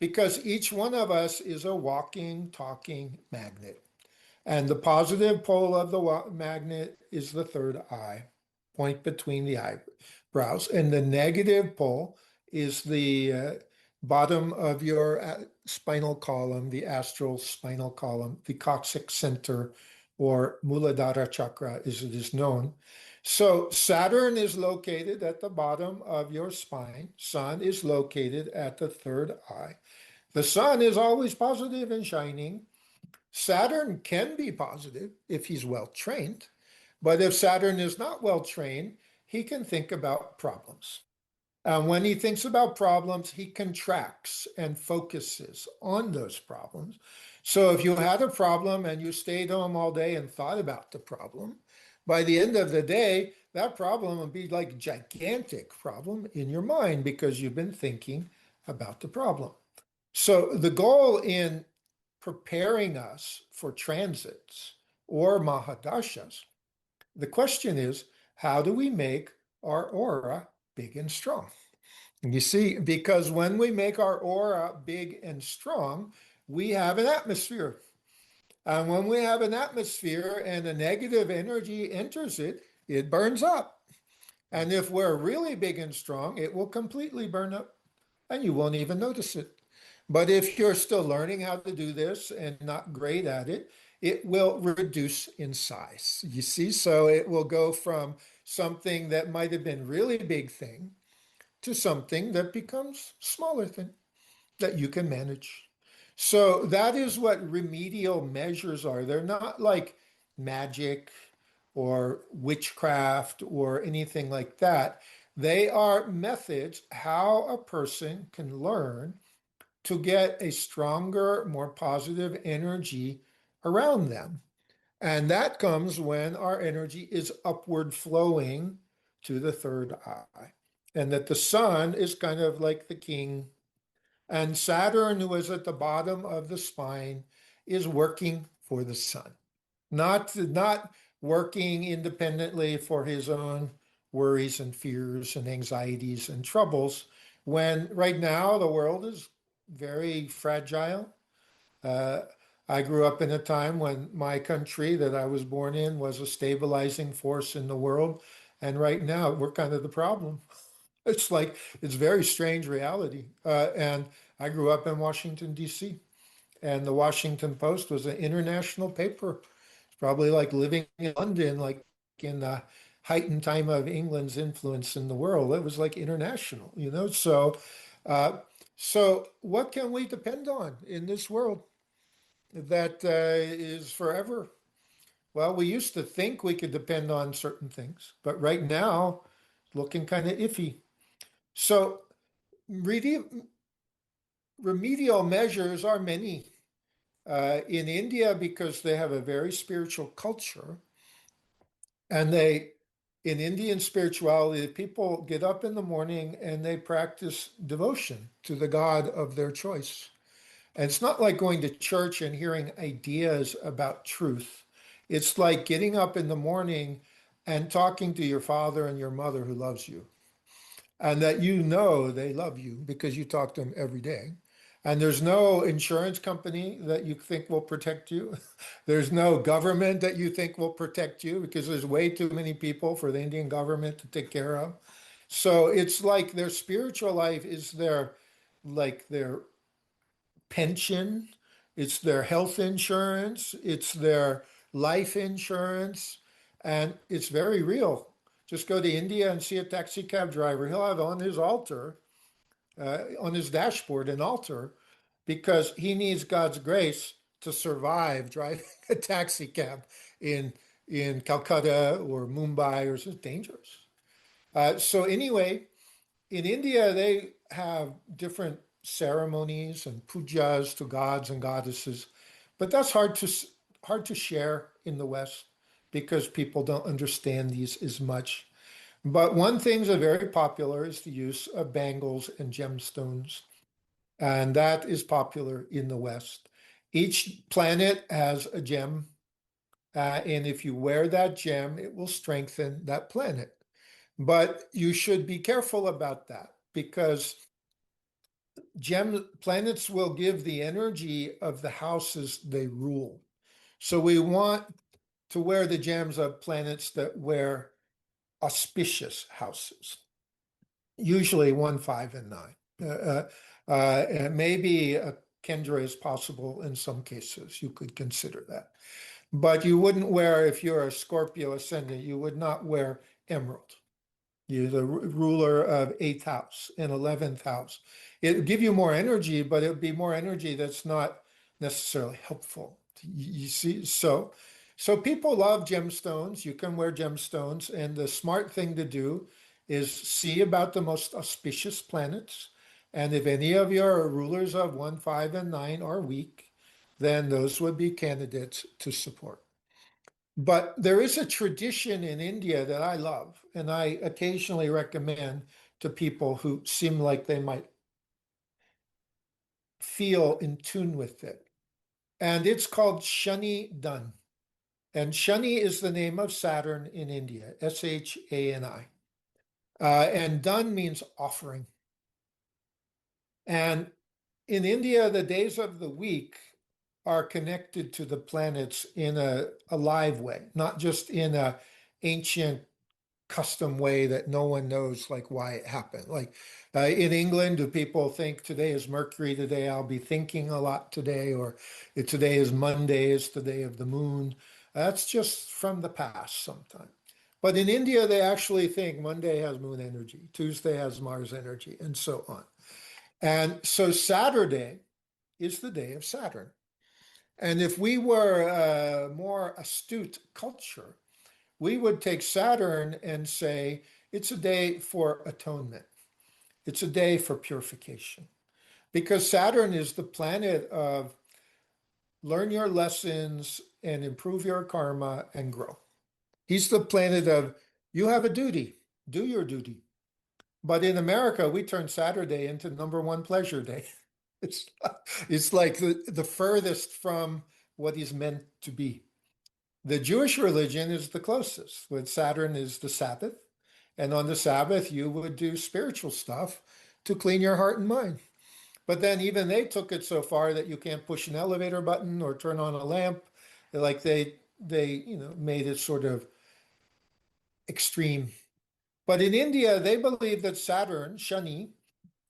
because each one of us is a walking, talking magnet. And the positive pole of the magnet is the third eye, point between the eyebrows. And the negative pole is the bottom of your spinal column, the astral spinal column, the coccyx center, or Muladhara chakra, as it is known. So Saturn is located at the bottom of your spine. Sun is located at the third eye. The sun is always positive and shining. Saturn can be positive if he's well trained, but if Saturn is not well trained, he can think about problems. And when he thinks about problems, he contracts and focuses on those problems. So if you had a problem and you stayed home all day and thought about the problem, by the end of the day, that problem would be like a gigantic problem in your mind because you've been thinking about the problem. So the goal in preparing us for transits or Mahadashas, the question is, how do we make our aura big and strong? And you see, because when we make our aura big and strong, we have an atmosphere. And when we have an atmosphere and a negative energy enters it, it burns up. And if we're really big and strong, it will completely burn up and you won't even notice it. But if you're still learning how to do this and not great at it, it will reduce in size. You see, so it will go from something that might have been really big thing to something that becomes smaller thing that you can manage. So that is what remedial measures are. They're not like magic or witchcraft or anything like that. They are methods how a person can learn to get a stronger, more positive energy around them. And that comes when our energy is upward flowing to the third eye. And that the sun is kind of like the king. And Saturn, who is at the bottom of the spine, is working for the sun, not working independently for his own worries and fears and anxieties and troubles, when right now the world is very fragile. Uh, I grew up in a time when my country that I was born in was a stabilizing force in the world. And right now we're kind of the problem. It's like, it's very strange reality. And I grew up in Washington, D.C., and the Washington Post was an international paper. It's probably like living in London, like in the heightened time of England's influence in the world. It was like international, you know. Uh, so what can we depend on in this world that is forever? Well, we used to think we could depend on certain things, but right now, looking kind of iffy. So remedial measures are many. In India, because they have a very spiritual culture, and in Indian spirituality, people get up in the morning and they practice devotion to the God of their choice. And it's not like going to church and hearing ideas about truth. It's like getting up in the morning and talking to your father and your mother who loves you, and that you know they love you because you talk to them every day. And there's no insurance company that you think will protect you. There's no government that you think will protect you because there's way too many people for the Indian government to take care of. So it's like their spiritual life is their pension, it's their health insurance, it's their life insurance, and it's very real. Just go to India and see a taxi cab driver. He'll have on his altar, on his dashboard, an altar, because he needs God's grace to survive driving a taxi cab in in Calcutta or Mumbai, or it's dangerous. So anyway, in India, they have different ceremonies and pujas to gods and goddesses, but that's hard to share in the West because people don't understand these as much. But one thing that's very popular is the use of bangles and gemstones, and that is popular in the West. Each planet has a gem, and if you wear that gem, it will strengthen that planet. But you should be careful about that because planets will give the energy of the houses they rule. So we want to wear the gems of planets that wear auspicious houses, usually 1, 5, and 9. And maybe a Kendra is possible in some cases. You could consider that. But you wouldn't wear, if you're a Scorpio ascendant, you would not wear emerald. You're the ruler of 8th house and 11th house. It would give you more energy, but it would be more energy that's not necessarily helpful. You see, so people love gemstones. You can wear gemstones, and the smart thing to do is see about the most auspicious planets. And if any of your rulers of 1, 5, and 9 are weak, then those would be candidates to support. But there is a tradition in India that I love, and I occasionally recommend to people who seem like they might feel in tune with it. And it's called Shani Dan. And Shani is the name of Saturn in India, Shani. And Dan means offering. And in India, the days of the week are connected to the planets in a live way, not just in a ancient custom way that no one knows like why it happened. Like in England, do people think today is Mercury, today I'll be thinking a lot today, or today is Monday, it's the day of the moon? That's just from the past sometime. But in India, they actually think Monday has moon energy, Tuesday has Mars energy, and so on. And so Saturday is the day of Saturn. And if we were a more astute culture, we would take Saturn and say it's a day for atonement. It's a day for purification. Because Saturn is the planet of learn your lessons and improve your karma and grow. He's the planet of you have a duty, do your duty. But in America, we turn Saturday into #1 pleasure day. It's, it's like the furthest from what he's meant to be. The Jewish religion is the closest, with Saturn is the Sabbath. And on the Sabbath, you would do spiritual stuff to clean your heart and mind. But then even they took it so far that you can't push an elevator button or turn on a lamp. Like they made it sort of extreme. But in India, they believe that Saturn, Shani,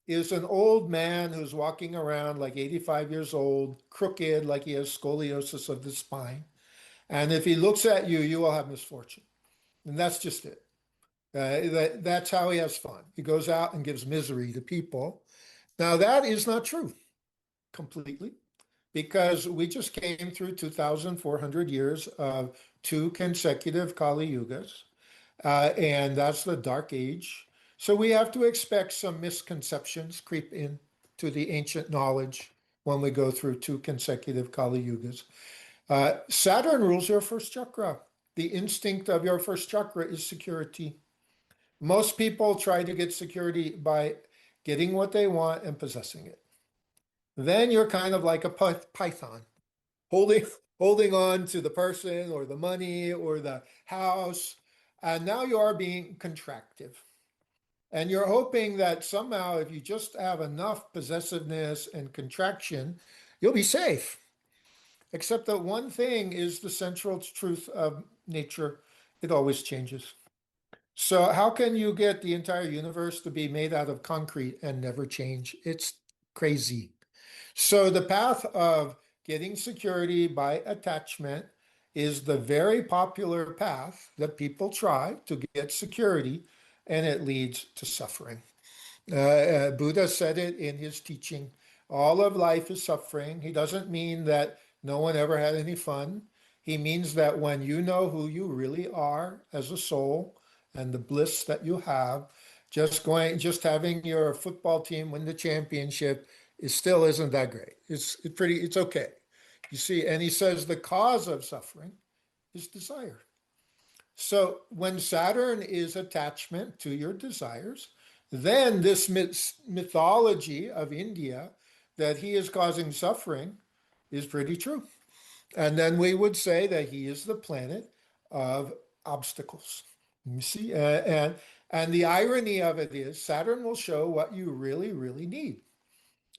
is an old man who's walking around like 85 years old, crooked, like he has scoliosis of the spine. And if he looks at you, you will have misfortune. And that's just it. That's how he has fun. He goes out and gives misery to people. Now, that is not true completely, because we just came through 2,400 years of two consecutive Kali Yugas, and that's the Dark Age. So we have to expect some misconceptions creep in to the ancient knowledge when we go through two consecutive Kali Yugas. Saturn rules your first chakra. The instinct of your first chakra is security. Most people try to get security by getting what they want and possessing it. Then you're kind of like a python, holding holding on to the person or the money or the house, and now you are being contractive. And you're hoping that somehow, if you just have enough possessiveness and contraction, you'll be safe. Except that one thing is the central truth of nature: it always changes. So, how can you get the entire universe to be made out of concrete and never change? It's crazy. So, the path of getting security by attachment is the very popular path that people try to get security, and it leads to suffering. Buddha said it in his teaching. All of life is suffering. He doesn't mean that no one ever had any fun. He means that when you know who you really are as a soul and the bliss that you have, just having your football team win the championship is still isn't that great. It's okay. You see, and he says the cause of suffering is desire. So when Saturn is attachment to your desires, then this mythology of India that he is causing suffering is pretty true. And then we would say that he is the planet of obstacles. You see, and the irony of it is Saturn will show what you really, really need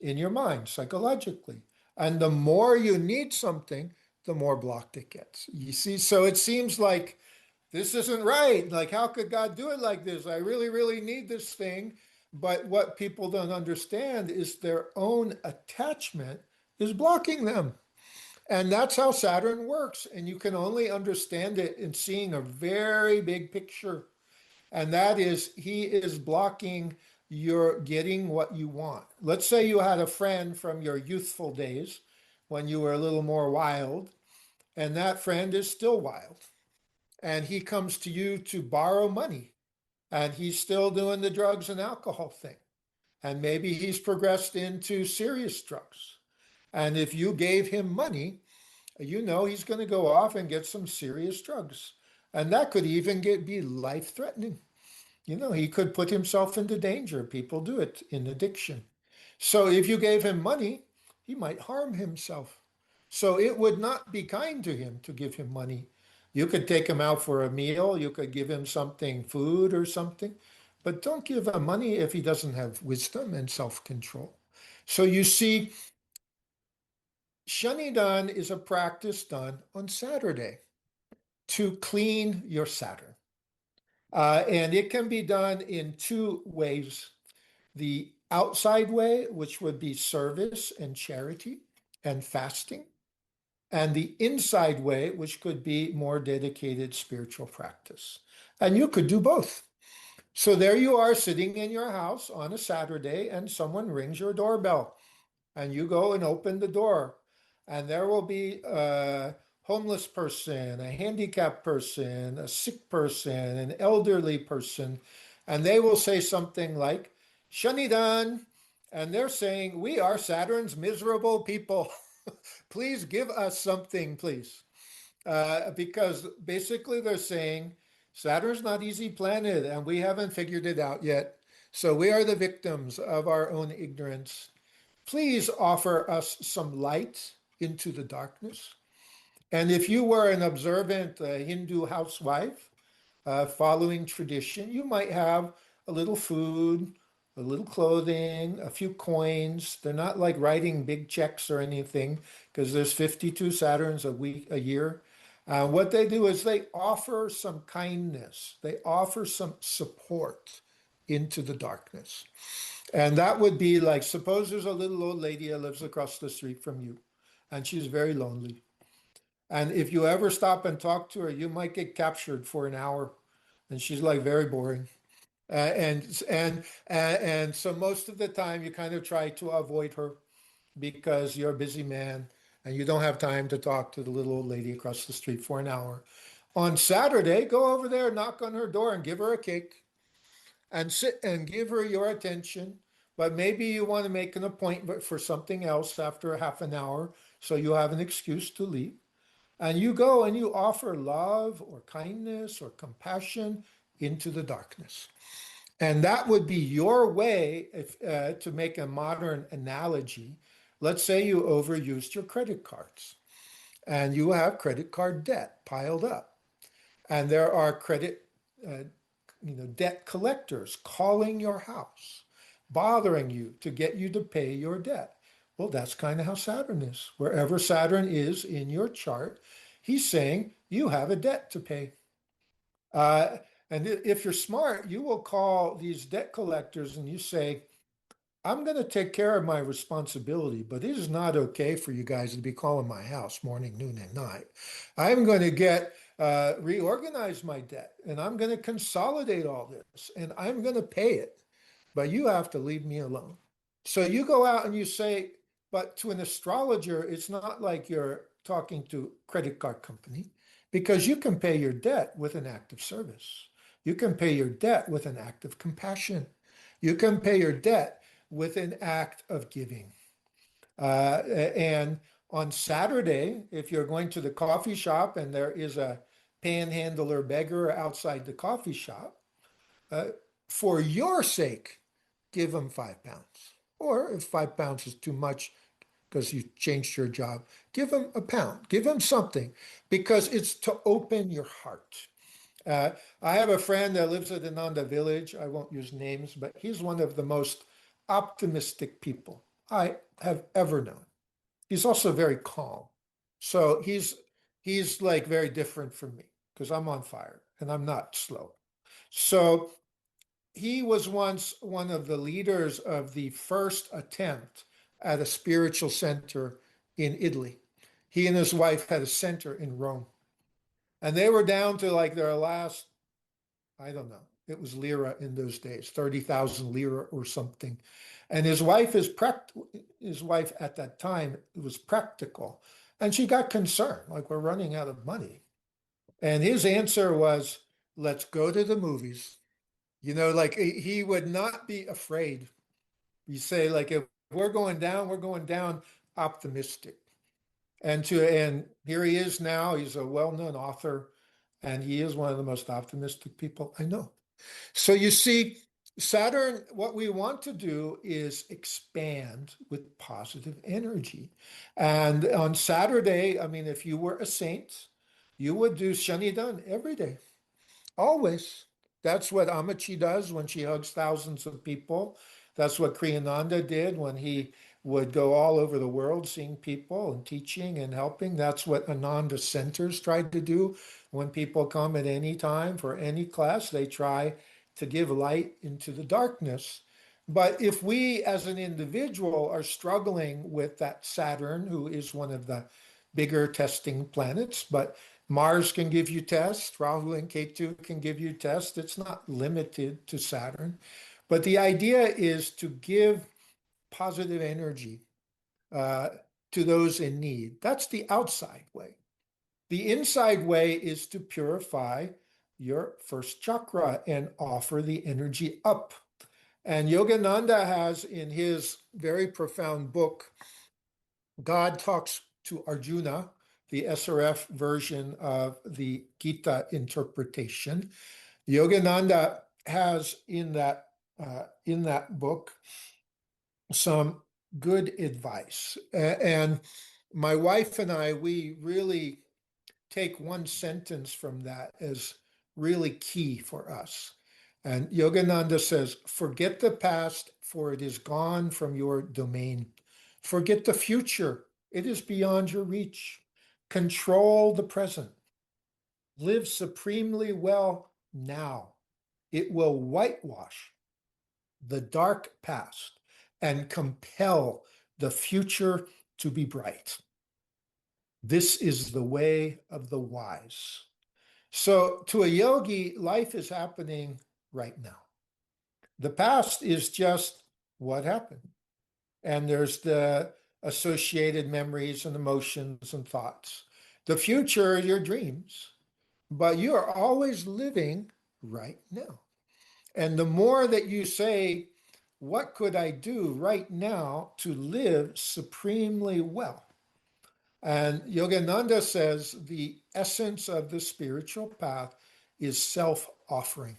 in your mind psychologically. And the more you need something, the more blocked it gets. You see, so it seems like this isn't right. Like, how could God do it like this? I really, really need this thing. But what people don't understand is their own attachment is blocking them. And that's how Saturn works. And you can only understand it in seeing a very big picture. And that is, he is blocking your getting what you want. Let's say you had a friend from your youthful days when you were a little more wild, and that friend is still wild. And he comes to you to borrow money, and he's still doing the drugs and alcohol thing. And maybe he's progressed into serious drugs. And if you gave him money, you know he's going to go off and get some serious drugs. And that could even be life threatening. You know, he could put himself into danger. People do it in addiction. So if you gave him money, he might harm himself. So it would not be kind to him to give him money. You could take him out for a meal, you could give him something, food or something, but don't give him money if he doesn't have wisdom and self-control. So you see, Shanidan is a practice done on Saturday to clean your Saturn. And it can be done in two ways. The outside way, which would be service and charity and fasting, and the inside way, which could be more dedicated spiritual practice. And you could do both. So there you are sitting in your house on a Saturday, and someone rings your doorbell, and you go and open the door, and there will be a homeless person, a handicapped person, a sick person, an elderly person, and they will say something like, Shanidan, and they're saying, we are Saturn's miserable people. Please give us something, please. Because basically they're saying Saturn's not easy planet and we haven't figured it out yet. So we are the victims of our own ignorance. Please offer us some light into the darkness. And if you were an observant Hindu housewife following tradition, you might have a little food, a little clothing, a few coins. They're not like writing big checks or anything because there's 52 Saturns a year. What they do is they offer some kindness, they offer some support into the darkness. And that would be like, suppose there's a little old lady that lives across the street from you, and she's very lonely. And if you ever stop and talk to her, you might get captured for an hour and she's like very boring. And so most of the time you kind of try to avoid her because you're a busy man and you don't have time to talk to the little old lady across the street for an hour. On Saturday, go over there, knock on her door, and give her a cake and sit and give her your attention. But maybe you want to make an appointment for something else after half an hour so you have an excuse to leave. And you go and you offer love or kindness or compassion into the darkness. And that would be your way, to make a modern analogy. Let's say you overused your credit cards and you have credit card debt piled up. And there are uh, debt collectors calling your house, bothering you to get you to pay your debt. Well, that's kind of how Saturn is. Wherever Saturn is in your chart, he's saying you have a debt to pay. Uh, and if you're smart, you will call these debt collectors and you say, I'm going to take care of my responsibility, but it is not okay for you guys to be calling my house morning, noon, and night. I'm going to reorganize my debt, and I'm going to consolidate all this, and I'm going to pay it, but you have to leave me alone. So you go out and you say, but to an astrologer, it's not like you're talking to a credit card company because you can pay your debt with an act of service. You can pay your debt with an act of compassion. You can pay your debt with an act of giving. And on Saturday, if you're going to the coffee shop and there is a panhandler beggar outside the coffee shop, uh, for your sake, give him £5. Or if £5 is too much because you changed your job, give him a pound, give him something, because it's to open your heart. Uh, I have a friend that lives at Ananda village. I won't use names, but he's one of the most optimistic people I have ever known. He's also very calm. So he's like very different from me because I'm on fire and I'm not slow. So he was once one of the leaders of the first attempt at a spiritual center in Italy. He and his wife had a center in Rome. And they were down to like their last, I don't know, it was lira in those days, 30,000 lira or something. And his wife at that time was practical. And she got concerned, like we're running out of money. And his answer was, let's go to the movies. Like he would not be afraid. You say, like, if we're going down optimistic. And here he is now. He's a well-known author, and he is one of the most optimistic people I know. So you see, Saturn, what we want to do is expand with positive energy. And on Saturday, I mean, if you were a saint, you would do Shanidan every day. Always. That's what Amachi does when she hugs thousands of people. That's what Kriyananda did when he would go all over the world seeing people and teaching and helping. That's what Ananda centers tried to do. When people come at any time for any class, they try to give light into the darkness. But if we as an individual are struggling with that Saturn, who is one of the bigger testing planets, but Mars can give you tests, Rahu and Ketu can give you tests. It's not limited to Saturn. But the idea is to give positive energy uh, to those in need. That's the outside way. The inside way is to purify your first chakra and offer the energy up. And Yogananda has in his very profound book, God Talks to Arjuna, the SRF version of the Gita interpretation. Yogananda has in that book some good advice, and my wife and I, we really take one sentence from that as really key for us. And Yogananda says, forget the past, for it is gone from your domain. Forget the future, it is beyond your reach. Control the present. Live supremely well now. It will whitewash the dark past and compel the future to be bright. This is the way of the wise. So to a yogi, life is happening right now. The past is just what happened. And there's the associated memories and emotions and thoughts. The future are your dreams, but you are always living right now. And the more that you say, what could I do right now to live supremely well? And Yogananda says the essence of the spiritual path is self-offering.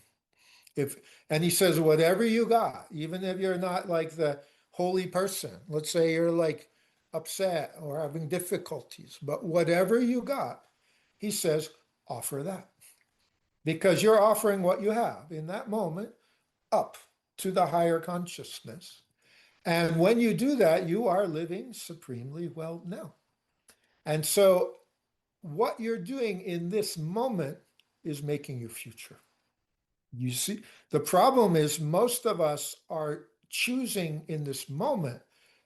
If and he says, whatever you got, even if you're not like the holy person, let's say you're like upset or having difficulties, but whatever you got, he says, offer that. Because you're offering what you have in that moment up to the higher consciousness. And when you do that, you are living supremely well now. And so what you're doing in this moment is making your future. You see, the problem is most of us are choosing in this moment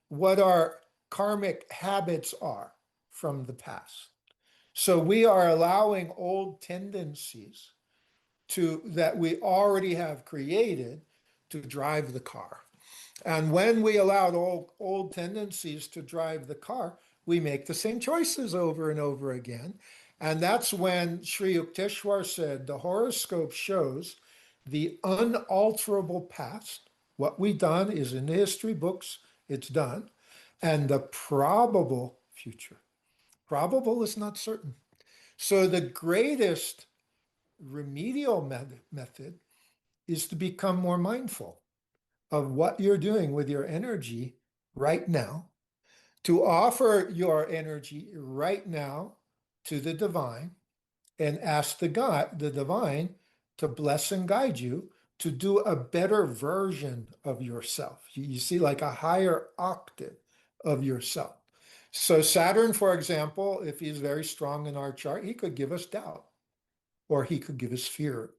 what our karmic habits are from the past. So we are allowing old tendencies to that we already have created to drive the car. And when we allowed old tendencies to drive the car, we make the same choices over and over again. And that's when Sri Yukteswar said the horoscope shows the unalterable past. What we've done is in the history books, it's done. And the probable future. Probable is not certain. So the greatest remedial method is to become more mindful of what you're doing with your energy right now, to offer your energy right now to the divine and ask the divine, to bless and guide you to do a better version of yourself. You see, like a higher octave of yourself. So Saturn, for example, if he's very strong in our chart, he could give us doubt or he could give us fear.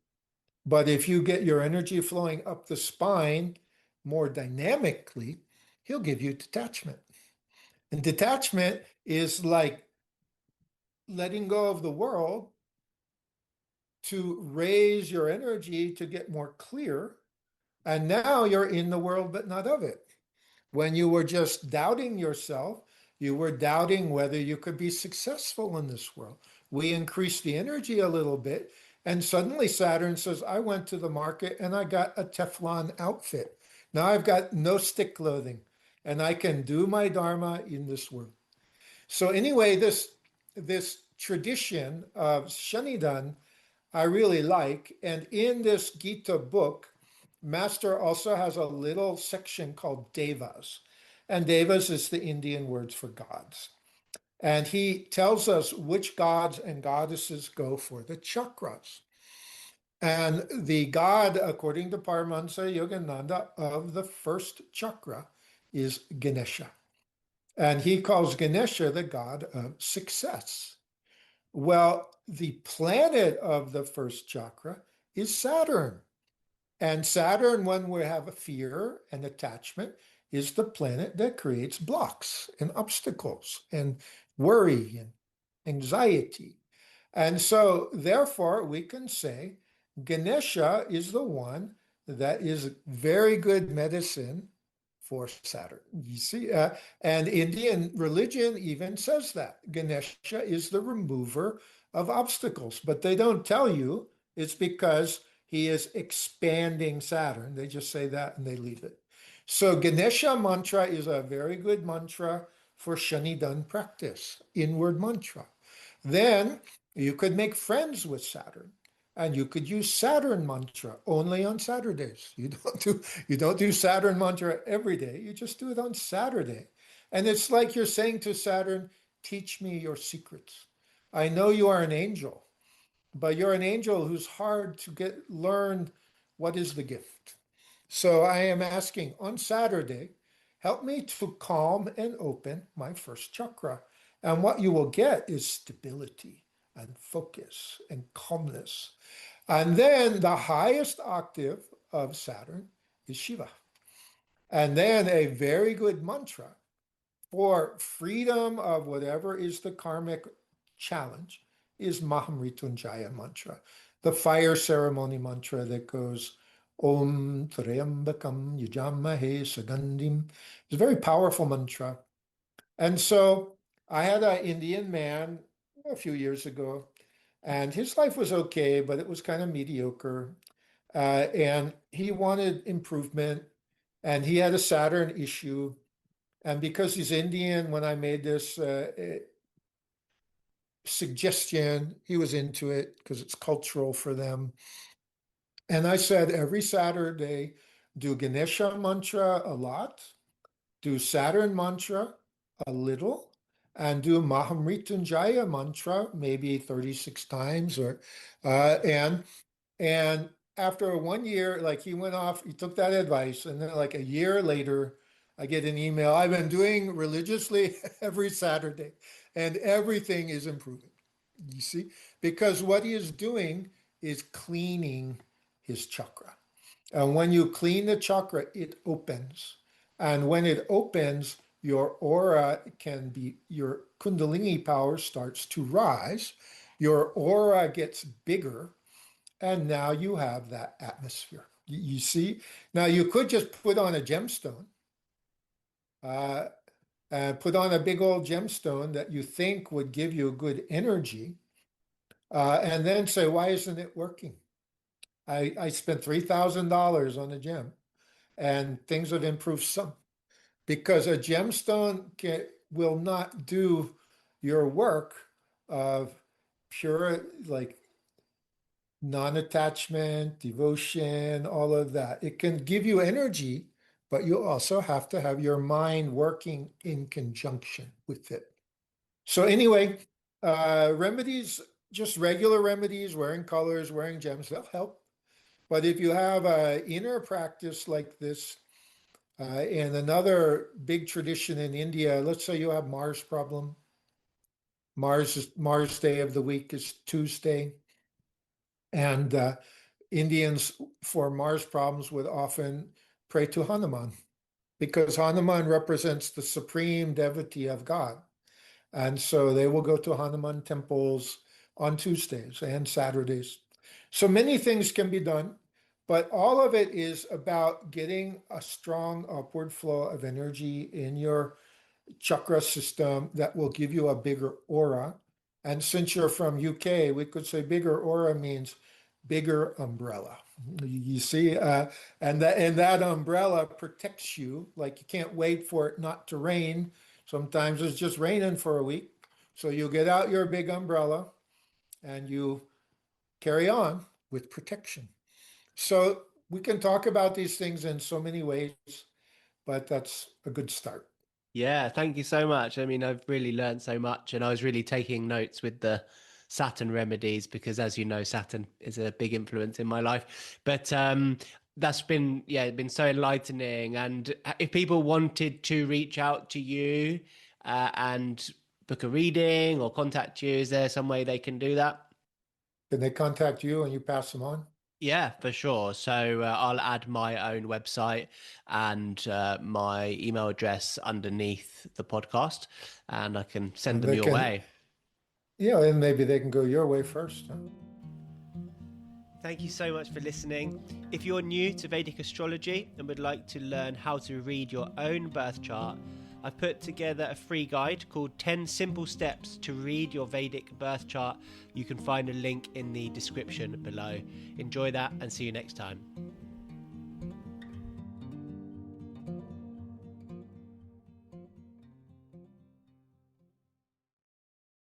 But if you get your energy flowing up the spine more dynamically, he'll give you detachment. And detachment is like letting go of the world to raise your energy to get more clear. And now you're in the world, but not of it. When you were just doubting yourself, you were doubting whether you could be successful in this world. We increased the energy a little bit, and suddenly Saturn says, I went to the market and I got a Teflon outfit. Now I've got no stick clothing, and I can do my dharma in this world. So anyway, this tradition of Shanidan I really like. And in this Gita book, Master also has a little section called Devas. And Devas is the Indian words for gods. And he tells us which gods and goddesses go for the chakras. And the god, according to Paramahansa Yogananda, of the first chakra is Ganesha. And he calls Ganesha the god of success. Well, the planet of the first chakra is Saturn. And Saturn, when we have a fear and attachment, is the planet that creates blocks and obstacles and worry and anxiety. And so, therefore, we can say Ganesha is the one that is very good medicine for Saturn. You see, and Indian religion even says that Ganesha is the remover of obstacles, but they don't tell you it's because he is expanding Saturn. They just say that and they leave it. So Ganesha mantra is a very good mantra for Shanidan practice, inward mantra. Then you could make friends with Saturn. And you could use Saturn mantra only on Saturdays. You don't do Saturn mantra every day. You just do it on Saturday. And it's like you're saying to Saturn, teach me your secrets. I know you are an angel, but you're an angel who's hard to learn what is the gift. So I am asking on Saturday, help me to calm and open my first chakra. And what you will get is stability and focus and calmness. And then the highest octave of Saturn is Shiva. And then a very good mantra for freedom of whatever is the karmic challenge is Mahamrityunjaya mantra, the fire ceremony mantra that goes Om Triambakam Yajamahe Sagandim. It's a very powerful mantra. And so I had an Indian man a few years ago, and his life was okay, but it was kind of mediocre. And he wanted improvement, and he had a Saturn issue. And because he's Indian, when I made this suggestion, he was into it because it's cultural for them. And I said, every Saturday, do Ganesha mantra a lot, do Saturn mantra a little, and do Mahamrityunjaya mantra maybe 36 times or and after 1 year, like he went off, he took that advice, and then like a year later, I get an email. I've been doing religiously every Saturday, and everything is improving. You see, because what he is doing is cleaning his chakra. And when you clean the chakra, it opens. And when it opens, your aura can be, your Kundalini power starts to rise. Your aura gets bigger. And now you have that atmosphere. You see? Now you could just put on a gemstone, uh, and put on a big old gemstone that you think would give you good energy, and then say, why isn't it working? I spent $3,000 on a gem, and things have improved some because a gemstone will not do your work of pure, like non-attachment, devotion, all of that. It can give you energy, but you also have to have your mind working in conjunction with it. So anyway, remedies, just regular remedies, wearing colors, wearing gems, they'll help. But if you have an inner practice like this, and another big tradition in India, let's say you have Mars problem. Mars day of the week is Tuesday. And Indians for Mars problems would often pray to Hanuman because Hanuman represents the supreme devotee of God. And so they will go to Hanuman temples on Tuesdays and Saturdays. So many things can be done, but all of it is about getting a strong upward flow of energy in your chakra system that will give you a bigger aura. And since you're from UK, we could say bigger aura means bigger umbrella. You see, and that umbrella protects you. Like you can't wait for it not to rain. Sometimes it's just raining for a week. So you get out your big umbrella and you carry on with protection. So we can talk about these things in so many ways, but that's a good start. Yeah, thank you so much. I mean, I've really learned so much, and I was really taking notes with the Saturn remedies because, as you know, Saturn is a big influence in my life. But that's been, yeah, been so enlightening. And if people wanted to reach out to you and book a reading or contact you, is there some way they can do that? Can they contact you and you pass them on? Yeah, for sure. So I'll add my own website and my email address underneath the podcast, and I can send And them they your can, way. yeah, and maybe they can go your way first. Huh? Thank you so much for listening. If you're new to Vedic astrology and would like to learn how to read your own birth chart, I've put together a free guide called 10 Simple Steps to Read Your Vedic Birth Chart. You can find a link in the description below. Enjoy that and see you next time.